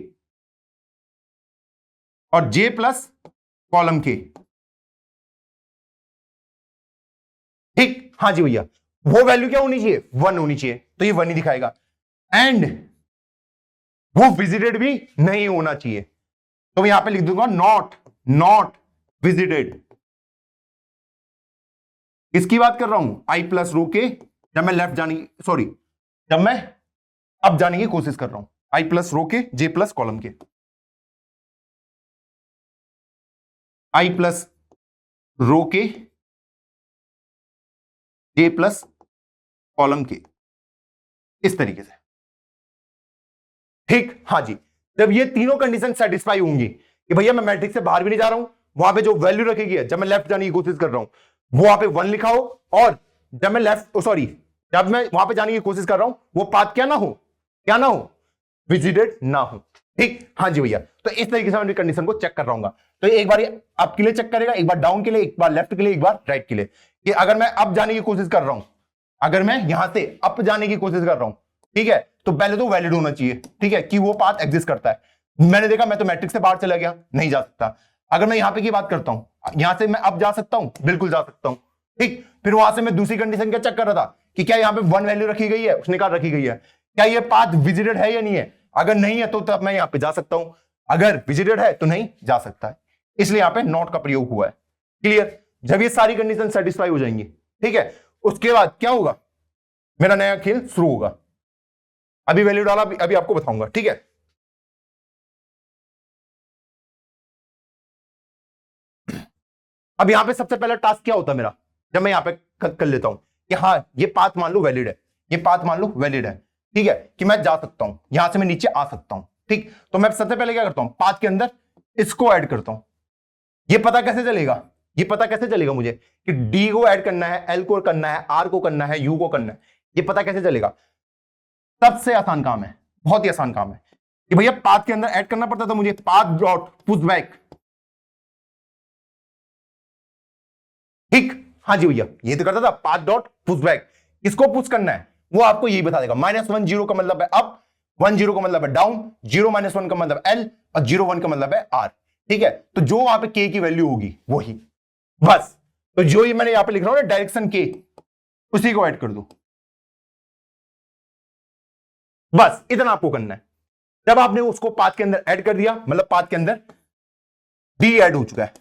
और जे प्लस कॉलम के। ठीक, हाँ जी भैया। वो वैल्यू क्या होनी चाहिए? 1 होनी चाहिए, तो ये 1 ही दिखाएगा। एंड वो विजिटेड भी नहीं होना चाहिए, तो मैं यहां पे लिख दूंगा नॉट विजिटेड। किसकी बात कर रहा हूं? आई प्लस रो के, जब मैं लेफ्ट जाने की, सॉरी, जब मैं अब जाने की कोशिश कर रहा हूं। आई प्लस रो के, जे प्लस कॉलम के, आई प्लस रो के, जे प्लस कॉलम के, इस तरीके से। ठीक, हाँ जी। जब ये तीनों कंडीशन सेटिस्फाई होंगी कि भैया मैं मैट्रिक्स से बाहर भी नहीं जा रहा हूं, वहां पे जो वैल्यू रखेगी है, जब मैं लेफ्ट जाने की कोशिश कर रहा हूं वो वहां पे 1 लिखा हो, और जब मैं जब मैं वहां पे जाने की कोशिश कर रहा हूं वो पाथ क्या ना हो? विजिटेड ना हो। ठीक, हाँ जी भैया। तो इस तरीके से मैं कंडीशन को चेक कर रहा हूं। तो एक बार अप के लिए चेक करेगा, एक बार डाउन के लिए, एक बार लेफ्ट के लिए, एक बार राइट के लिए। कि अगर मैं अप जाने की कोशिश कर रहा हूं, अगर मैं यहां से अप जाने की कोशिश कर रहा हूं, ठीक है, तो पहले तो वैलिड होना चाहिए। ठीक है, कि वो पाथ एग्जिस्ट करता है। मैंने देखा मैं तो मैट्रिक्स से बाहर चला गया, नहीं जा सकता। अगर मैं यहां पे की बात करता हूं, यहां से मैं अब जा सकता हूं, बिल्कुल जा सकता हूं। ठीक, फिर वहां से मैं दूसरी कंडीशन क्या चेक कर रहा था कि क्या यहां पे 1 वैल्यू रखी गई है, उसने कहा रखी गई है, क्या ये पाथ विजिटेड है या नहीं है। अगर नहीं है तो तब मैं यहां पे जा सकता हूं, अगर विजिटेड है तो नहीं जा सकता है। इसलिए यहां पे नॉट का प्रयोग हुआ है। क्लियर? जब ये सारी कंडीशन सेटिस्फाई हो जाएंगी, ठीक है, उसके बाद क्या होगा? मेरा नया खेल शुरू होगा। अभी वैल्यू डाला, अभी आपको बताऊंगा। ठीक है, अब यहां पे सबसे पहला टास्क क्या होता है मेरा? जब मैं यहां पे कर लेता हूं कि हाँ ये पाथ मान लो वैलिड है, ये पाथ मान लो वैलिड है, ठीक है, कि मैं जा सकता हूं, यहां से मैं नीचे आ सकता हूं। ठीक, तो मैं सबसे पहले क्या करता हूं, पाथ के अंदर इसको ऐड करता हूं। ये पता कैसे चलेगा, ये पता कैसे चलेगा मुझे कि डी को ऐड करना है, एल को करना है, आर को करना है, यू को करना है, ये पता कैसे चलेगा? सबसे आसान काम है, बहुत ही आसान काम है कि भैया पाथ के अंदर ऐड करना पड़ता था मुझे, पाथ डॉट पुश बैक। ठीक, हाँ जी भैया, ये तो करता था पाथ डॉट पुश बैक। किसको पुश करना है वो आपको यही बता देगा। -1 0 का मतलब है अप, 1 0 का मतलब है डाउन, 0 -1 का मतलब एल, और 0 1 का मतलब है आर। ठीक है, तो जो वहां पे के की वैल्यू होगी वही, बस। तो जो ये मैंने यहां पे लिख रहा हूं ना डायरेक्शन के, उसी को ऐड कर दो, बस इतना आपको करना है। जब आपने उसको पाथ के अंदर ऐड कर दिया, मतलब पाथ के अंदर डी ऐड हो चुका है।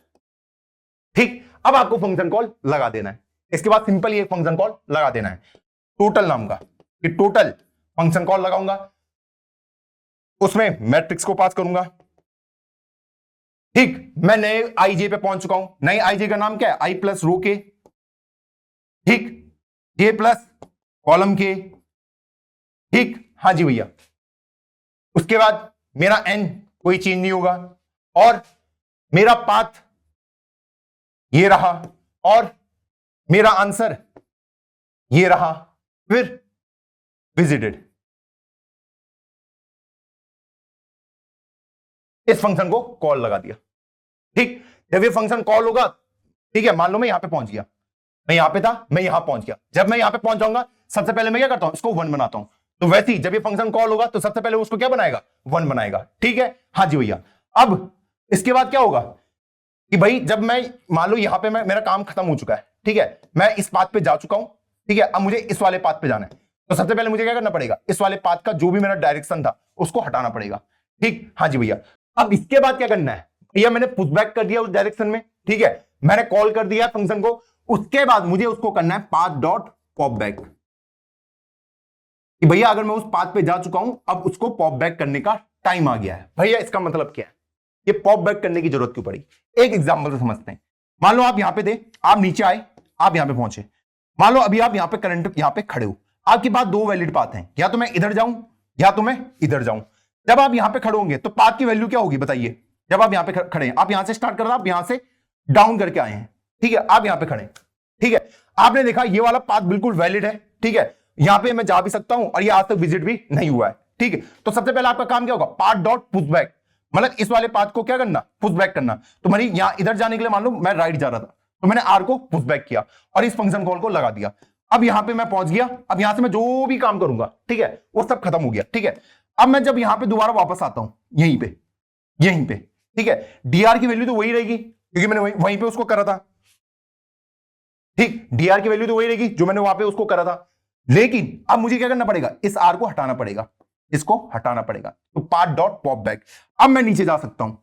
ठीक, अब आपको फंक्शन कॉल लगा देना है। इसके बाद सिंपल ये फंक्शन कॉल लगा देना है टोटल नाम का, कि टोटल फंक्शन कॉल लगाऊंगा, उसमें मैट्रिक्स को पास करूंगा। ठीक, मैं नए आईजे पे पहुंच चुका हूं। नए आईजे का नाम क्या है, आई प्लस रो के। ठीक, जे प्लस कॉलम के। ठीक, हाँ जी भैया। उसके बाद मेरा एन कोई चेंज नहीं होगा, और मेरा पाथ ये रहा, और मेरा आंसर ये रहा, फिर विजिटेड। इस फंक्शन को कॉल लगा दिया। ठीक, जब ये फंक्शन कॉल होगा, ठीक है, मान लो मैं यहां पे पहुंच गया, मैं यहां पे था, मैं यहां पहुंच गया। जब मैं यहां पे पहुंच जाऊंगा, सबसे पहले मैं क्या करता हूं, इसको 1 बनाता हूं। तो वैसे ही जब ये फंक्शन कॉल होगा तो सबसे पहले उसको क्या बनाएगा, 1 बनाएगा। ठीक है, हाँ जी भैया। अब इसके बाद क्या होगा कि भाई जब मैं मान लो यहां पे मेरा काम खत्म हो चुका है, ठीक है, मैं इस पाथ पे जा चुका हूं। ठीक है, अब मुझे इस वाले पाथ पे जाना है, तो सबसे पहले मुझे क्या करना पड़ेगा, इस वाले पाथ का जो भी मेरा डायरेक्शन था उसको हटाना पड़ेगा। ठीक, हाँ जी भैया। अब इसके बाद क्या करना है, भैया मैंने पुश बैक कर दिया उस डायरेक्शन में, ठीक है, मैंने कॉल कर दिया फंक्शन को। उसके बाद मुझे उसको करना है पाथ डॉट पॉप बैक, कि भैया अगर मैं उस पाथ पे जा चुका हूं, अब उसको पॉप बैक करने का टाइम आ गया है। भैया इसका मतलब क्या है, ये पॉप बैक करने की जरूरत क्यों पड़ी? एक एग्जांपल से समझते हैं। मान लो आप यहां पे थे, आप नीचे आए, आप यहां पे पहुंचे। मान लो अभी आप यहां पे करंट यहां पे खड़े हो, आपके पास दो वैलिड पाथ हैं, या तो मैं इधर जाऊं या तो मैं इधर जाऊं। जब आप यहां पे खड़े होंगे तो पाथ की वैल्यू क्या होगी बताइए? जब आप यहां पे खड़े हैं, आप यहां से स्टार्ट कर रहे हैं, आप यहां से डाउन करके आए हैं, ठीक है, आप यहां पे खड़े हैं, ठीक है, आपने देखा ये वाला पाथ बिल्कुल वैलिड है, ठीक है, यहां पे मैं जा भी सकता हूं और ये आज तक विजिट भी नहीं हुआ है। ठीक है, तो सबसे पहले आपका काम क्या होगा, पाथ डॉट पुश बैक, मतलब इस वाले पाथ को क्या करना, पुश बैक करना। तो मेरी यहां इधर जाने के लिए मान लो मैं राइट जा रहा था, तो मैंने आर को पुश बैक किया और इस फंक्शन कॉल को लगा दिया। अब यहां पे मैं पहुंच गया, अब यहां से मैं जो भी काम करूंगा, ठीक है, वो सब खत्म हो गया। ठीक है, अब मैं जब यहां पे दोबारा वापस आता हूं, यहीं पे, ठीक है, डीआर की वैल्यू तो वही रहेगी क्योंकि मैंने वहीं पे उसको करा था। ठीक, डीआर की वैल्यू तो वही रहेगी जो मैंने वहां पे उसको करा था, लेकिन अब मुझे क्या करना पड़ेगा, इस आर को हटाना पड़ेगा, इसको हटाना पड़ेगा। तो पाथ डॉट पॉप बैक, अब मैं नीचे जा सकता हूं।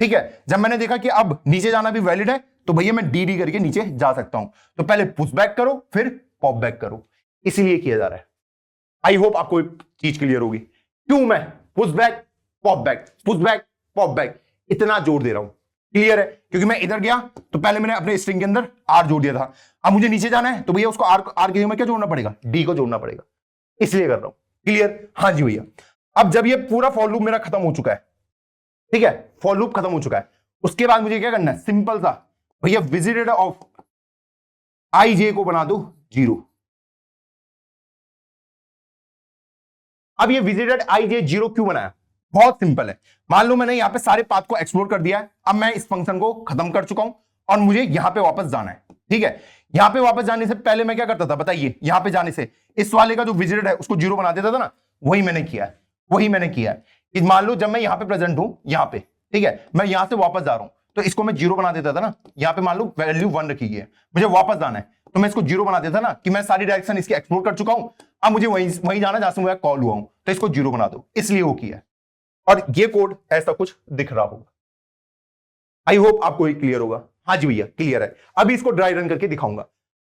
ठीक है, जब मैंने देखा कि अब नीचे जाना भी वैलिड है, तो भैया मैं डी डी करके नीचे जा सकता हूं। तो पहले पुश बैक करो फिर पॉप बैक करो, इसीलिए किया जा रहा है। आई होप आपको चीज क्लियर होगी क्यों मैं push back pop back, push back pop back इतना जोर दे रहा हूं। क्लियर है? क्योंकि मैं इधर गया तो पहले मैंने अपने स्ट्रिंग के अंदर आर जोड़ दिया था, अब मुझे नीचे जाना है तो भैया उसको आर के में क्या जोड़ना पड़ेगा, डी को जोड़ना पड़ेगा, इसलिए कर रहा हूं। क्लियर? हाँ जी भैया। अब जब ये पूरा फॉर लूप मेरा खत्म हो चुका है, ठीक है, फॉर लूप खत्म हो चुका है, उसके बाद मुझे क्या करना है, सिंपल सा भैया विजिटेड ऑफ आई जे को बना दो 0। अब ये विजिटेड आई जे 0 क्यों बनाया? बहुत सिंपल है। मान लो मैंने यहां पे सारे पाथ को एक्सप्लोर कर दिया है, अब मैं इस फंक्शन को खत्म कर चुका हूं और मुझे यहां पे वापस जाना है। ठीक है, यहां पे वापस जाने से पहले मैं क्या करता था बताइए, यहां पे जाने से इस वाले का जो विजिटेड है उसको 0 बना देता था ना, वही मैंने किया है, वही मैंने किया है। कि मान लो जब मैं यहां पे प्रेजेंट हूं, यहां पे, ठीक है, मैं यहां से वापस जा रहा हूं तो इसको मैं 0 बना देता था ना, यहां पे मान लो वैल्यू 1 रखी है, मुझे वापस जाना है तो मैं इसको 0 बना देता ना, कि मैं सारी डायरेक्शन इसकी एक्सप्लोर कर चुका हूं, अब मुझे वहीं जाना जहां से मैं कॉल हुआ हूं, तो इसको 0 बना दो, इसलिए वो किया। और ये कोड ऐसा कुछ दिख रहा होगा। आई होप आपको ये क्लियर होगा। हाँ जी भैया क्लियर है। अभी इसको ड्राई रन करके दिखाऊंगा।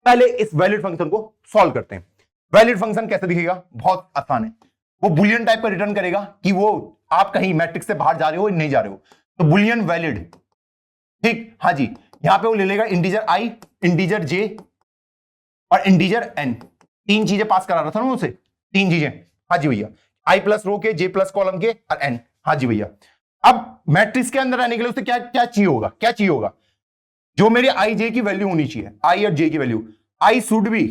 पहले इस वैलिड फंक्शन को सॉल्व करते हैं। वैलिड फंक्शन कैसे दिखेगा? बहुत आसान है। वो बुलियन टाइप का रिटर्न करेगा कि वो आप कहीं मैट्रिक्स से बाहर जा रहे हो नहीं जा रहे हो, तो बुलियन वैलिड। ठीक, हाँ जी, यहां पे वो ले लेगा इंटीजर आई, इंटीजर जे और इंटीजर एन। तीन चीजें पास करा रहा था ना उसे, तीन चीजें। हाँ जी भैया, आई प्लस रो के, जे प्लस कॉलम के और एन। हाँ जी भैया, अब मैट्रिक्स के अंदर आने के लिए उसे क्या क्या चाहिए होगा, क्या चाहिए होगा, जो मेरी आई जे की वैल्यू होनी चाहिए, आई और जे की वैल्यू, I should be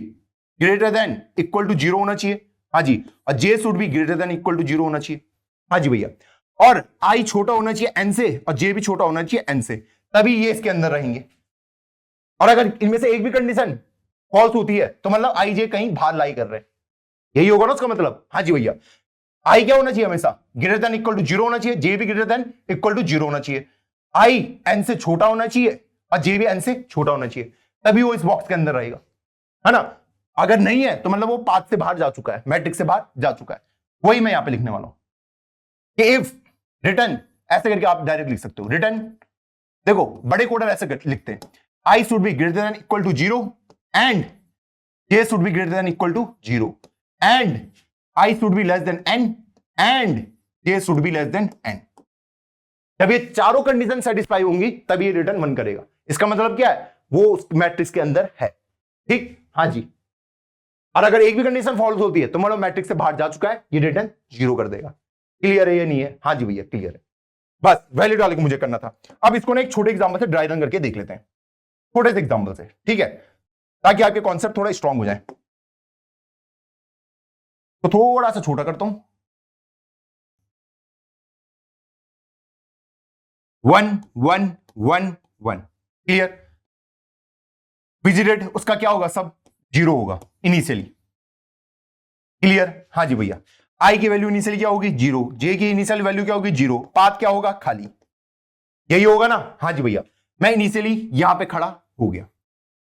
greater than equal to 0 होना चाहिए। हाँ जी, और J should be greater than equal to 0 होना चाहिए। हाँ जी भैया, और आई छोटा होना चाहिए एन से और जे भी छोटा होना चाहिए एन से, तभी ये इसके अंदर रहेंगे। और अगर इनमें से एक भी कंडीशन फॉल्स होती है तो मतलब आई जे कहीं बाहर लाई कर रहे हैं, यही होगा ना उसका मतलब। हाँ जी भैया, आई क्या होना चाहिए, हमेशा ग्रेटर देन इक्वल टू 0 होना चाहिए, जे भी ग्रेटर देन इक्वल टू 0 होना चाहिए, आई एन से छोटा होना चाहिए और जे भी एन से छोटा होना चाहिए, तभी वो इस बॉक्स के अंदर रहेगा, है ना। अगर नहीं है तो मतलब वो पाथ से बाहर जा चुका है, मैट्रिक्स से बाहर जा चुका है। वही मैं यहां पे लिखने वाला हूं कि इफ रिटर्न, ऐसे करके आप डायरेक्ट लिख सकते हो रिटर्न। देखो बड़े कोडर ऐसे लिखते हैं, I should be greater than equal to 0 and J should be greater than equal to 0 and I should be less than N and J should be less than N. जब ये चारों condition satisfy होंगी तब ये return 1 करेगा। इसका मतलब क्या है, वो उस मैट्रिक्स के अंदर है, ठीक। हाँ जी, और अगर एक भी कंडीशन फॉल्स होती है तो मतलब मैट्रिक्स से बाहर जा चुका है, ये रिटर्न 0 कर देगा। क्लियर है या नहीं है? हाँ जी भैया क्लियर है। बस वैलिड वाले को मुझे करना था। अब इसको ना एक छोटे एग्जांपल से ड्राई रन करके देख लेते हैं, छोटे से एग्जांपल से, ठीक है, ताकि आपके कॉन्सेप्ट थोड़ा स्ट्रांग हो जाए। तो थोड़ा सा छोटा करता हूं, 1 1 1 1। क्लियर? विजिटेड उसका क्या होगा, सब 0 होगा इनिशियली। क्लियर? हाँ जी भैया, आई की वैल्यू इनिशियली क्या होगी 0, जे की इनिशियल वैल्यू क्या होगी 0, पाथ क्या होगा खाली, यही होगा ना। हाँ जी भैया, मैं इनिशियली यहां पे खड़ा हो गया,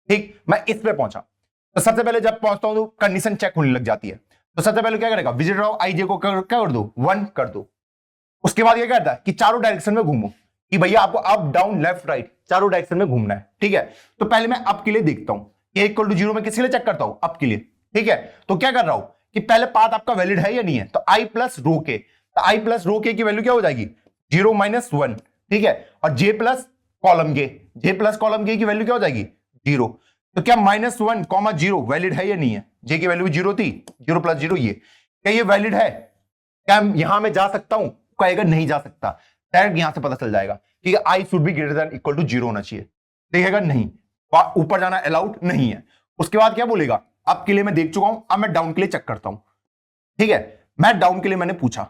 ठीक, मैं इस पे पहुंचा। तो सबसे पहले जब पहुंचता हूं तो कंडीशन चेक होने लग जाती है। तो सबसे पहले क्या करेगा, विजिटर ऑफ आई जे को क्या कर दो, 1 कर दो। उसके बाद क्या करता है कि चारों डायरेक्शन में घूमो, कि भैया आपको अप डाउन लेफ्ट राइट चारों डायरेक्शन में घूमना है, ठीक है। तो पहले मैं अप के लिए देखता हूं, ए इक्वल टू 0 में किसके लिए चेक करता हूं, अप के लिए, ठीक है। तो क्या कर रहा हूं कि पहले पाथ आपका वैलिड है या नहीं है, तो आई प्लस रो के, तो आई प्लस रो के की वैल्यू क्या हो जाएगी 0 माइनस 1, ठीक है। और जे प्लस कॉलम के, जे प्लस कॉलम के की वैल्यू क्या हो जाएगी 0। तो क्या -1, 0 वैलिड है या नहीं है, जे की वैल्यू 0 थी, 0 प्लस 0 ये, क्या ये वैलिड है, क्या यहां मैं जा सकता हूं, कहेगा नहीं जा सकता, डायरेक्ट यहां से पता चल जाएगा कि I should be greater than equal to 0 होना चाहिए, देखेगा नहीं, ऊपर जाना अलाउड नहीं है। उसके बाद क्या बोलेगा, अप के लिए मैं देख चुका हूं, अब मैं डाउन के लिए चेक करता हूं, ठीक है। मैं डाउन के लिए मैंने पूछा,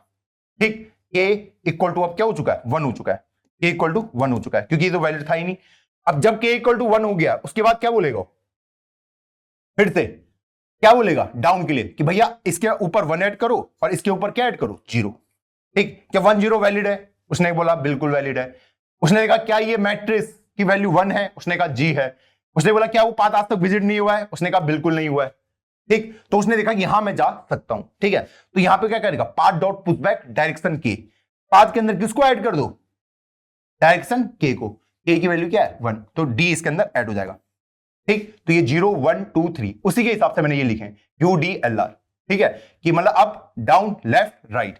ठीक, के इक्वल टू अब क्या हो चुका है 1 हो चुका है, के इक्वल टू 1 हो चुका है, क्योंकि ये तो वैलिड था ही नहीं। अब जब के इक्वल टू 1 हो गया उसके बाद क्या बोलेगा, फिर से क्या बोलेगा डाउन के लिए कि भैया इसके ऊपर 1 ऐड करो और इसके ऊपर क्या ऐड करो 0, ठीक। क्या 1 0 वैलिड है, उसने बोला बिल्कुल वैलिड है। उसने कहा क्या ये मैट्रिक्स की वैल्यू 1 है, उसने कहा जी है। उसने बोला क्या वो पाथ आज तक विजिट नहीं हुआ है, उसने कहा बिल्कुल नहीं हुआ है, ठीक। तो उसने देखा कि यहां मैं जा सकता हूं, ठीक है। तो यहां पे क्या करेगा, पाथ डॉट पुशबैक डायरेक्शन के, पाथ के अंदर किसको ऐड कर दो, डायरेक्शन के को, के की वैल्यू क्या है 1, तो डी इसके अंदर ऐड हो जाएगा, ठीक। तो ये 0 1 2 3 उसी के हिसाब से मैंने ये लिखे UDLR, ठीक है, कि मतलब अप डाउन लेफ्ट राइट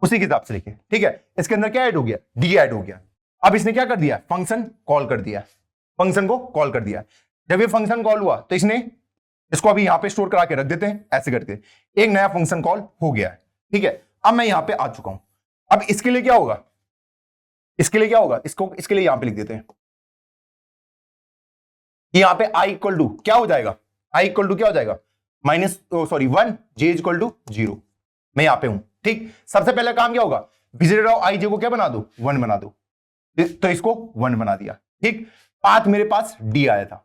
उसी के हिसाब से लिखे, ठीक है। इसके अंदर क्या ऐड हो गया, डी ऐड हो गया। अब इसने क्या कर दिया, फंक्शन कॉल कर दिया, फंक्शन को कॉल कर दिया। जब ये फंक्शन कॉल हुआ तो इसने इसको अभी यहां पे स्टोर करा के रख देते हैं, ऐसे करके एक नया फंक्शन कॉल हो गया है, ठीक है। अब मैं यहां पे आ चुका हूं, अब इसके लिए क्या होगा, इसके लिए क्या होगा, इसके लिए यहां पे लिख देते हैं कि यहां पे आई इक्वल टू क्या हो जाएगा, आई इक्वल टू क्या हो जाएगा 1, जे इक्वल टू 0। मैं यहां पे हूं, ठीक। सबसे पहले काम क्या होगा, विजिटर ऑफ आई जे को क्या बना दो 1 बना दो, तो इसको 1 बना दिया, ठीक। पाथ मेरे पास डी आया था,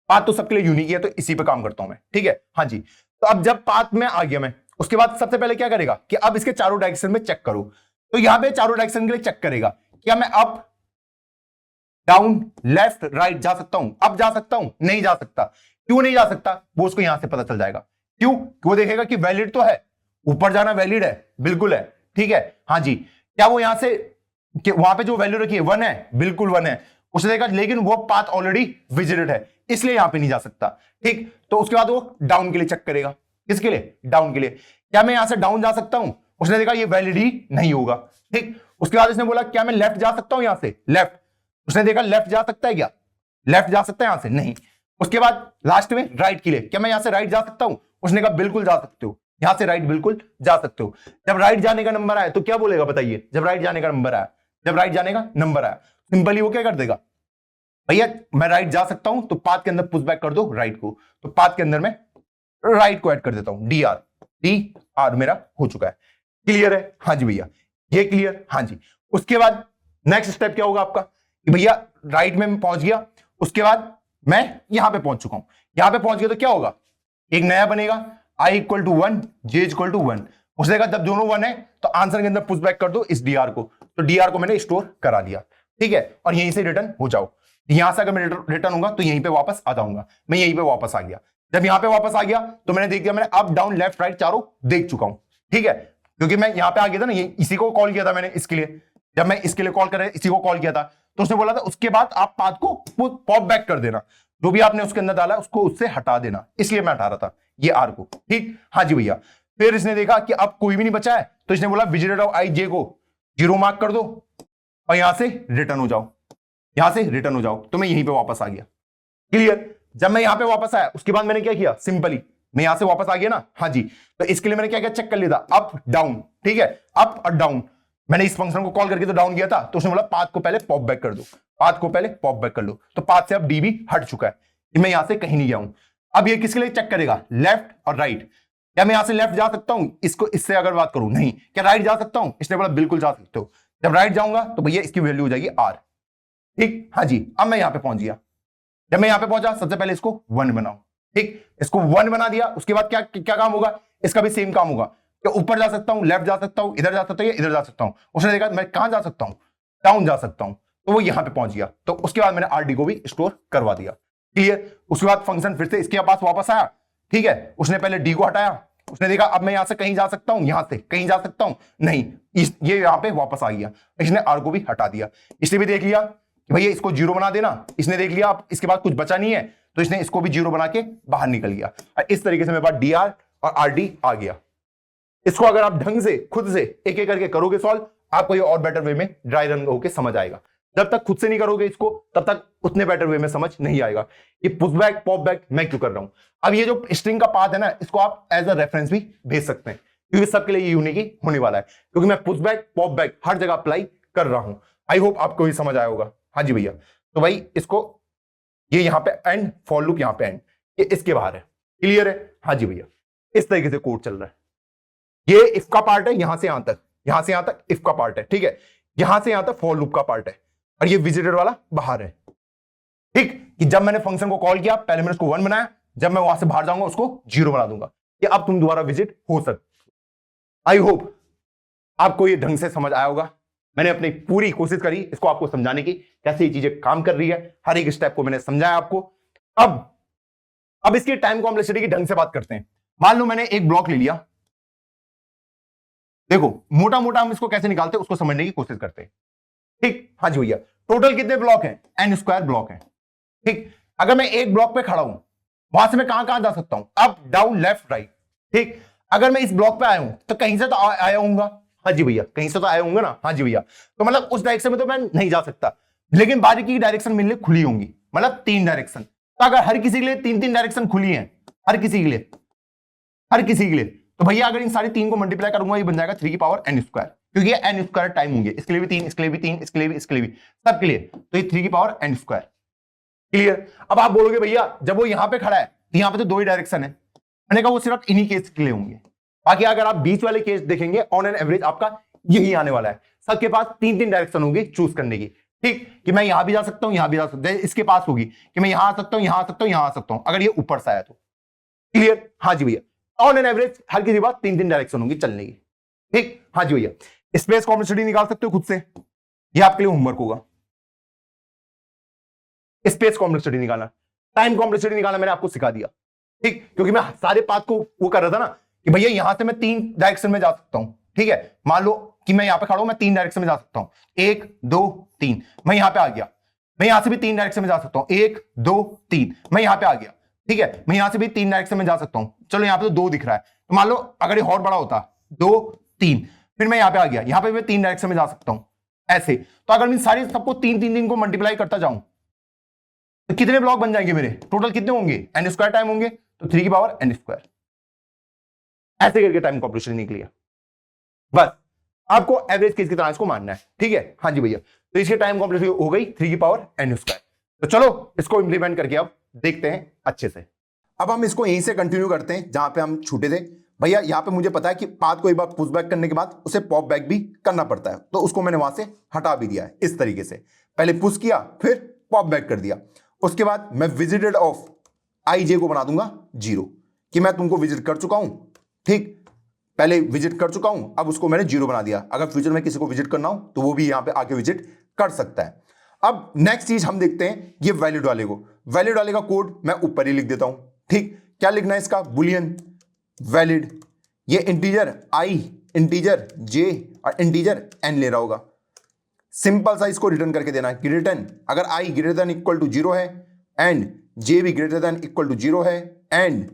पाथ तो सबके लिए यूनिक है तो इसी पे काम करता हूं मैं, ठीक है। हाँ जी, तो अब जब पाथ में आ गया मैं, उसके बाद सबसे पहले क्या करेगा कि अब इसके चारों डायरेक्शन में चेक करो। तो यहां पे चारों डायरेक्शन के लिए चेक करेगा, क्या मैं अप डाउन लेफ्ट राइट जा सकता हूं, अब जा सकता हूं, नहीं जा सकता। क्यों नहीं जा सकता, वो उसको यहां से पता चल जाएगा, क्यों, वो देखेगा कि वैलिड तो है, ऊपर जाना वैलिड है, बिल्कुल है, ठीक है। हाँ जी, क्या वो यहां से वहां पे जो वैल्यू रखी है 1 है, बिल्कुल 1 है, उसने देखा लेकिन वो पाथ ऑलरेडी विजिटेड है इसलिए यहां पे नहीं जा सकता, ठीक। तो उसके बाद वो डाउन के लिए चेक करेगा, किसके लिए, डाउन के लिए, क्या मैं यहां से डाउन जा सकता हूं, उसने देखा ये वैलिड ही नहीं होगा, ठीक। उसके बाद उसने बोला क्या मैं लेफ्ट जा सकता हूं, यहां से लेफ्ट, उसने देखा लेफ्ट जा सकता है, क्या लेफ्ट जा सकता है यहां से, नहीं। उसके बाद लास्ट में राइट के लिए, क्या मैं यहां से राइट जा सकता हूं, उसने कहा बिल्कुल जा सकते हो, यहां से राइट बिल्कुल जा सकते हो। जब राइट जाने का नंबर आया तो क्या बोलेगा बताइए, जब राइट जाने का नंबर आया, जब राइट जाने का नंबर आया सिंपली वो क्या कर देगा, भैया मैं राइट जा सकता हूं तो पाथ के अंदर पुश बैक कर दो राइट को, तो पाथ के अंदर मैं राइट को ऐड कर देता हूं, डी आर मेरा हो चुका है। क्लियर है? हाँ जी भैया, ये क्लियर? हाँ जी। उसके बाद नेक्स्ट स्टेप क्या होगा आपका कि भैया राइट में पहुंच गया, उसके बाद मैं यहां पे पहुंच चुका हूं, यहां पे पहुंच गया तो क्या होगा, एक नया बनेगा i equal to 1 j equal to 1। उसने कहा जब दोनों 1 है तो आंसर के अंदर पुश बैक कर दो इस dr को, तो dr को मैंने स्टोर करा दिया, ठीक है, और यहीं से रिटर्न हो जाओ। यहां से अगर मैं रिटर्न होगा तो यहीं पे वापस आ जाऊंगा, मैं यहीं पे वापस आ गया। जब यहां पे वापस आ गया तो मैंने देख दिया, मैंने अप डाउन लेफ्ट राइट चारों देख चुका हूं, ठीक है, क्योंकि मैं यहां पे आ गया था ना, ये इसी को कॉल किया था मैंने इसके लिए, जब मैं इसके लिए कॉल कर रहा इसी को कॉल किया था तो उसने बोला था उसके बाद आप पाथ को पॉप बैक कर देना, जो भी आपने उसके अंदर डाला उसको उससे हटा देना, इसलिए मैं हटा रहा था ये आर को, ठीक। हाँ जी भैया, फिर इसने देखा कि अब कोई भी नहीं बचा है तो इसने बोला विजिटेड ऑफ आई जे को 0 मार्क कर दो और यहां से रिटर्न हो जाओ, यहां से रिटर्न हो जाओ, तो मैं यहीं पे वापस आ गया। क्लियर? जब मैं यहां पे वापस आया उसके बाद मैंने क्या किया, सिंपली मैं यहां से वापस आ गया ना, हाँ जी, तो इसके लिए मैंने क्या किया, चेक कर लिया था अप डाउन, ठीक है, अप और डाउन। मैंने इस फंक्शन को कॉल करके तो डाउन किया था, तो उसने बोला पाथ को पहले पॉप बैक कर दो, पाथ को पहले पॉप बैक कर लो, तो पाथ से अब डी भी हट चुका है, मैं यहां से कहीं नहीं गया हूं। अब ये किसके लिए चेक करेगा, लेफ्ट और राइट। क्या मैं यहां से लेफ्ट जा सकता हूं, इसको इससे अगर बात करूं, नहीं। क्या राइट जा सकता हूं, इसने बोला बिल्कुल जा सकते हो। जब राइट जाऊंगा तो भैया इसकी वैल्यू हो जाएगी आर, ठीक। हाँ जी, अब मैं यहां पे पहुंच गया। जब मैं यहां पे पहुंचा सबसे पहले इसको 1 बनाओ, ठीक, इसको 1 बना दिया। उसके बाद क्या क्या काम होगा, इसका भी सेम काम होगा कि ऊपर जा सकता हूं, लेफ्ट जा सकता हूं, इधर जा सकता हूं, इधर जा सकता हूं। उसने देखा मैं कहां जा सकता हूं, डाउन जा सकता हूं, तो वो यहां पे पहुंच गया। तो उसके बाद मैंने आरडी को भी स्टोर करवा दिया। क्लियर? उसके बाद फंक्शन फिर से इसके पास वापस आया, ठीक है, उसने पहले डी को हटाया, उसने देखा अब मैं यहां से कहीं जा सकता हूं, यहां से कहीं जा सकता हूं, नहीं, ये यहां पे वापस आ गया, इसने आर को भी हटा दिया। इसने भी देख लिया कि भैया इसको 0 बना देना, इसने देख लिया अब इसके बाद कुछ बचा नहीं है, तो इसने इसको भी 0 बना के बाहर निकल गया। इस तरीके से मेरे पास डी आर और आर डी आ गया। इसको अगर आप ढंग से खुद से एक एक करके करोगे सॉल्व, आपको ये और बेटर वे में ड्राई रन होकर समझ आएगा। जब तक खुद से नहीं करोगे इसको तब तक उतने बेटर वे में समझ नहीं आएगा। ये पुश बैक पॉप बैक मैं क्यों कर रहा हूं। अब ये जो स्ट्रिंग का पाथ है ना, इसको आप एज अ रेफरेंस भी भेज सकते हैं, क्योंकि सबके लिए ये यूनिक ही होने वाला है, क्योंकि मैं पुश बैक पॉप बैक हर जगह अप्लाई कर रहा हूं। आई होप आपको ये समझ आया होगा। हाँ जी भैया, तो भाई इसको ये यहां पे एंड, फॉर लूप यहां पे एंड, ये इसके बाहर है। क्लियर है? हाँ जी भैया, इस तरीके से कोड चल रहा है। ये इफ का पार्ट है, यहां से यहां तक, यहां से यहां तक इफ का पार्ट है, ठीक है, यहां से यहां तक फॉर लूप का पार्ट है, और ये विजिटेड वाला बाहर है, ठीक। कि जब मैंने फंक्शन को कॉल किया पहले मैंने उसको 1 बनाया, जब मैं वहां से बाहर जाऊंगा उसको 0 बना दूंगा कि अब तुम दोबारा विजिट हो सकते। आई होप आपको ये ढंग से समझ आया होगा। मैंने अपनी पूरी कोशिश करी इसको आपको समझाने की, कैसे ये चीजें काम कर रही है, हर एक स्टेप को मैंने समझाया आपको। अब इसकी टाइम कॉम्प्लेक्सिटी की ढंग से बात करते हैं। मान लो मैंने एक ब्लॉक ले लिया, देखो मोटा मोटा हम इसको कैसे निकालते हैं उसको समझने की कोशिश करते हैं, ठीक। हाँ जी भैया, टोटल कितने ब्लॉक हैं, n स्क्वायर ब्लॉक हैं, ठीक। अगर मैं एक ब्लॉक पे खड़ा हूं, वहां से मैं कहां कहां जा सकता हूं, अप डाउन लेफ्ट राइट, ठीक। अगर मैं इस ब्लॉक पे आया हूं तो कहीं से तो आया हूंगा, हाँ जी भैया, कहीं से तो आया हूंगा ना, हाँ जी भैया, तो मतलब उस डायरेक्शन में तो मैं नहीं जा सकता, लेकिन बाकी की डायरेक्शन मेरे लिए खुली होंगी, मतलब 3 डायरेक्शन। तो अगर हर किसी के लिए 3-3 डायरेक्शन खुली हैं, हर किसी के लिए, हर किसी के लिए, तो भैया अगर इन सारी 3 को मल्टीप्लाई करूंगा ये बन जाएगा 3 की पावर n स्क्वायर, क्योंकि ये n स्क्वायर टाइम होंगे, इसके लिए भी 3, इसके लिए भी 3, इसके लिए भी, इसके लिए भी, सबके लिए, तो ये 3 की पावर n स्क्वायर। क्लियर? अब आप बोलोगे भैया जब वो यहां पे खड़ा है तो यहां पे तो 2 ही डायरेक्शन है, मैंने कहा वो सिर्फ इन्हीं केस के लिए होंगे, बाकी अगर आप बीच वाले केस देखेंगे ऑन एन एवरेज आपका यही आने वाला है, सबके पास 3-3 डायरेक्शन होगी चूज करने की, ठीक। कि मैं यहां भी जा सकता हूं, यहां भी जा सकता हूं, इसके पास होगी कि मैं यहां आ सकता हूं, यहां आ सकता हूं, यहां आ सकता हूं, अगर ये ऊपर से आया तो। क्लियर? हाँ जी भैया, ऑन एन एवरेज हर किसी बात 3-3 डायरेक्शन होगी चलने की, ठीक। हाँ जी भैया, स्पेस कॉम्प्लेक्सिटी निकाल सकते हो खुद से, ये आपके लिए होमवर्क होगा। स्पेस कॉम्प्लेक्सिटी निकालना, टाइम कॉम्प्लेक्सिटी निकालना मैंने आपको सिखा दिया, ठीक। क्योंकि मैं सारे पाथ को वो कर रहा था ना कि भैया यहां से मैं 3 डायरेक्शन में जा सकता हूं, ठीक है। मान लो कि मैं यहां पे खड़ा हूं, मैं 3 डायरेक्शन में जा सकता हूं, 1 2 3, मैं यहां पे आ गया, मैं यहां से भी 3 डायरेक्शन में जा सकता हूं, 1 2 3, मैं यहां पे आ गया, ठीक है। मैं यहां से भी 3 डायरेक्शन में जा सकता हूं, चलो यहां पे तो 2 दिख रहा है, तो मान लो अगर ये और बड़ा होता 2 3, फिर मैं यहां पे आ गया, यहां पे मैं 3 डायरेक्शन में जा सकता हूं ऐसे। तो अगर मैं सारी सबको 3 को मल्टीप्लाई करता जाऊं तो कितने ब्लॉक बन जाएंगे मेरे, टोटल कितने होंगे, n स्क्वायर टाइम होंगे, तो 3 की पावर n स्क्वायर। ऐसे करके टाइम कॉम्प्लेक्सिटी निकली है। बस आपको एवरेज केस की तरह इसको मानना है, ठीक है। हाँ जी भैया, तो इसकी टाइम कॉम्प्लेक्सिटी हो गई 3n²। तो चलो इसको इंप्लीमेंट करके अब देखते हैं अच्छे से।
अब हम इसको यहीं से कंटिन्यू करते हैं जहां पे हम छूटे थे। भैया यहाँ पे मुझे पता है कि पाथ को एक बार पुश बैक करने के बाद उसे पॉप बैक भी करना पड़ता है, तो उसको मैंने वहां से हटा भी दिया है इस तरीके से। पहले पुश किया फिर पॉप बैक कर दिया। उसके बाद मैं विजिटेड ऑफ IJ को बना दूंगा 0 कि मैं तुमको विजिट कर चुका हूं, ठीक। पहले विजिट कर चुका हूं, अब उसको मैंने 0 बना दिया। अगर फ्यूचर में किसी को विजिट करना हो तो वो भी यहां पे आके विजिट कर सकता है। अब नेक्स्ट चीज हम देखते हैं ये वैलिड वाले को। वैलिड वाले का कोड मैं ऊपर ही लिख देता हूं, ठीक। क्या लिखना है इसका? बुलियन वैलिड, ये इंटीजर I, इंटीजर J और इंटीजर N ले रहा होगा। सिंपल सा इसको रिटर्न करके देना है कि रिटर्न अगर I greater than equal to 0 है एंड J भी ग्रेटर देन इक्वल टू 0 है and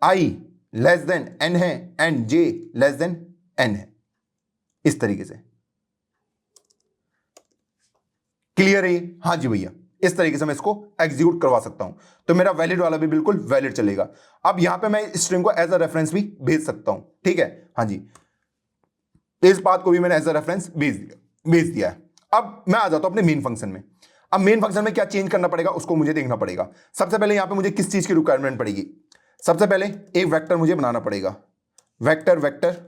I less than N है and J less than N है, इस तरीके से। क्लियर है? हाँ जी भैया, इस तरीके से मैं इसको एग्जीक्यूट करवा सकता हूं, तो मेरा वैलिड वाला भी बिल्कुल वैलिड चलेगा। अब यहां पे मैं स्ट्रिंग को एज अ रेफरेंस भी भेज सकता हूं, ठीक है। हाँ जी, इस बात को भी मैंने एज अ रेफरेंस भेज दिया है। अब मैं आ जाता हूं अपने मेन फंक्शन में। अब मेन फंक्शन में क्या चेंज करना पड़ेगा उसको मुझे देखना पड़ेगा। सबसे पहले यहां पे मुझे किस चीज की रिक्वायरमेंट पड़ेगी? सबसे पहले एक वेक्टर मुझे बनाना पड़ेगा, वेक्टर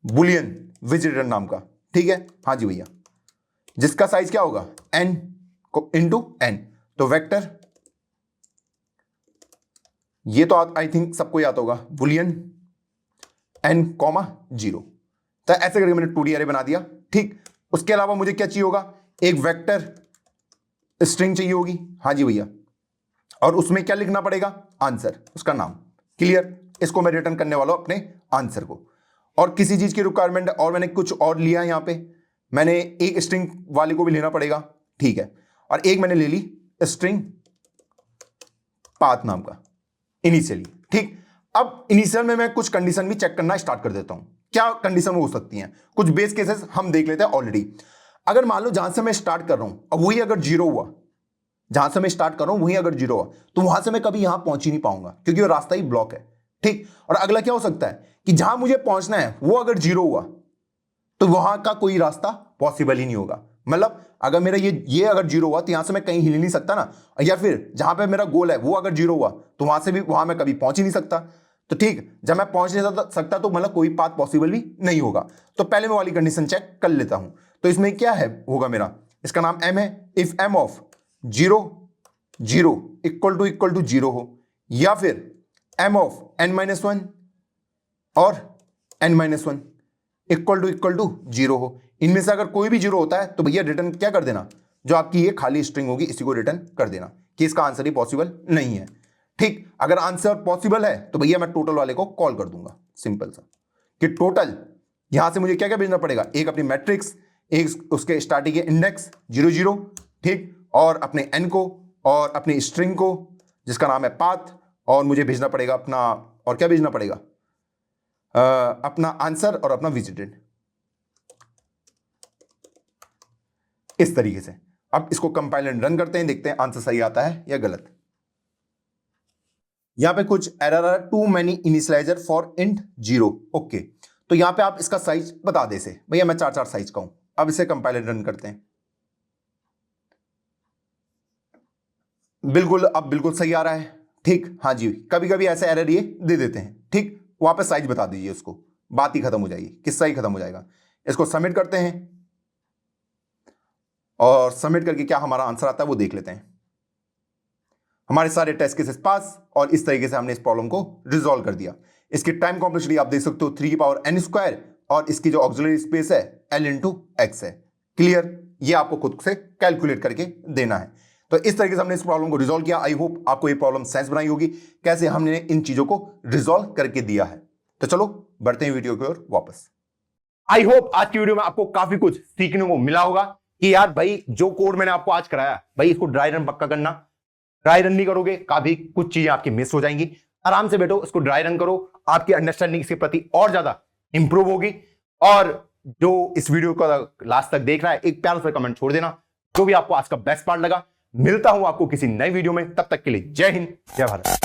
बुलियन विजिटर नाम का, ठीक है। हाँ जी भैया, जिसका साइज क्या होगा? n into n। तो वेक्टर, ये तो आई थिंक सबको याद होगा, बुलियन n, 0। तो ऐसे करके मैंने 2D अरे बना दिया, ठीक। उसके अलावा मुझे क्या चाहिए होगा? एक वेक्टर स्ट्रिंग चाहिए होगी। हाँ जी भैया, और उसमें क्या लिखना पड़ेगा? आंसर, उसका नाम। क्लियर? इसको मैं रिटर्न करने वाला हूं अपने आंसर को। और किसी चीज की रिक्वायरमेंट और मैंने कुछ और लिया है, यहां पे मैंने एक स्ट्रिंग वाले को भी लेना पड़ेगा, ठीक है। और एक मैंने ले ली स्ट्रिंग पाथ नाम का इनिशियली, ठीक। अब इनिशियल में मैं कुछ कंडीशन भी चेक करना स्टार्ट कर देता हूं। क्या कंडीशन हो सकती हैं? कुछ बेस केसेस हम देख लेते हैं ऑलरेडी। अगर मान लो जहां से मैं स्टार्ट कर रहा हूं अब वही अगर 0 हुआ, जहां से मैं स्टार्ट कर रहा हूं वही अगर 0 हुआ, तो वहां से मैं कभी यहां पहुंच ही नहीं पाऊंगा क्योंकि वो रास्ता ही ब्लॉक है, ठीक। और अगला क्या हो सकता है कि जहां मुझे पहुंचना है वो अगर 0 हुआ तो वहां का कोई रास्ता पॉसिबल ही नहीं होगा। मतलब अगर मेरा ये अगर 0 हुआ तो यहां से मैं कहीं हिल नहीं सकता ना, या फिर जहां पे मेरा गोल है वो अगर 0 हुआ तो वहां मैं कभी पहुंच ही नहीं सकता। तो ठीक, जब मैं पहुंच नहीं सकता तो मतलब कोई पाथ पॉसिबल भी नहीं होगा। तो पहले मैं वाली कंडीशन चेक कर लेता हूं। तो इसमें क्या है होगा मेरा, इसका नाम m है। If m of 0 0 equal to 0 हो, या फिर m ऑफ n-1 और n-1 इक्वल टू 0 हो, इनमें से अगर कोई भी 0 होता है तो भैया रिटर्न क्या कर देना, जो आपकी ये खाली स्ट्रिंग होगी इसी को रिटर्न कर देना कि इसका आंसर ही पॉसिबल नहीं है, ठीक। अगर आंसर पॉसिबल है तो भैया मैं टोटल वाले को कॉल कर दूंगा, सिंपल सा, कि टोटल यहां से मुझे क्या क्या भेजना पड़ेगा, एक अपनी मैट्रिक्स, एक उसके स्टार्टिंग के इंडेक्स 0 0, ठीक, और अपने n को और अपनी स्ट्रिंग को जिसका नाम है पाथ, और मुझे भेजना पड़ेगा अपना, और क्या भेजना पड़ेगा, अपना आंसर और अपना विजिटेड, इस तरीके से। अब इसको कंपाइल एंड रन करते हैं, देखते हैं आंसर सही आता है या गलत। यहां पे कुछ एरर है, too many initializer for int 0। Okay, तो यहां पे आप इसका साइज बता दे से, भैया मैं 4 साइज का हूं। अब इसे कंपाइल एंड रन करते हैं, बिल्कुल अब बिल्कुल सही आ रहा है, ठीक। हाँ जी, कभी कभी ऐसे एरर ये दे देते हैं, ठीक। वहां पे साइज बता दीजिए उसको, बात ही खत्म हो जाएगी, किस्सा ही खत्म हो जाएगा। इसको सबमिट करते हैं और सबमिट करके क्या हमारा आंसर आता है वो देख लेते हैं। हमारे सारे टेस्ट केसेस पास, और इस तरीके से हमने इस प्रॉब्लम को रिजॉल्व कर दिया। इसकी टाइम कॉम्प्लेक्सिटी आप देख सकते हो 3n², और इसकी जो ऑक्सिलरी स्पेस है l इंटू x है। क्लियर? ये आपको खुद से कैलकुलेट करके देना है। तो इस तरीके से हमने इस प्रॉब्लम को रिजॉल्व किया। आई होप आपको ये प्रॉब्लम सेंस बनाई होगी कैसे हमने इन चीजों को रिजॉल्व करके दिया है। तो चलो बढ़ते हैं वीडियो की ओर वापस।
आई होप आज की वीडियो में आपको काफी कुछ सीखने को मिला होगा कि यार भाई जो कोड मैंने आपको आज कराया भाई इसको ड्राई रन पक्का करना। ड्राई रन नहीं करोगे काफी कुछ चीजें आपकी मिस हो जाएंगी। आराम से बैठो, इसको ड्राई रन करो, आपकी अंडरस्टैंडिंग इसके प्रति और ज्यादा इंप्रूव होगी। और जो इस वीडियो को लास्ट तक देख रहा है एक प्यारा सा कमेंट छोड़ देना जो भी आपको आज का बेस्ट पार्ट लगा। मिलता हूं आपको किसी नई वीडियो में, तब तक के लिए जय हिंद जय भारत।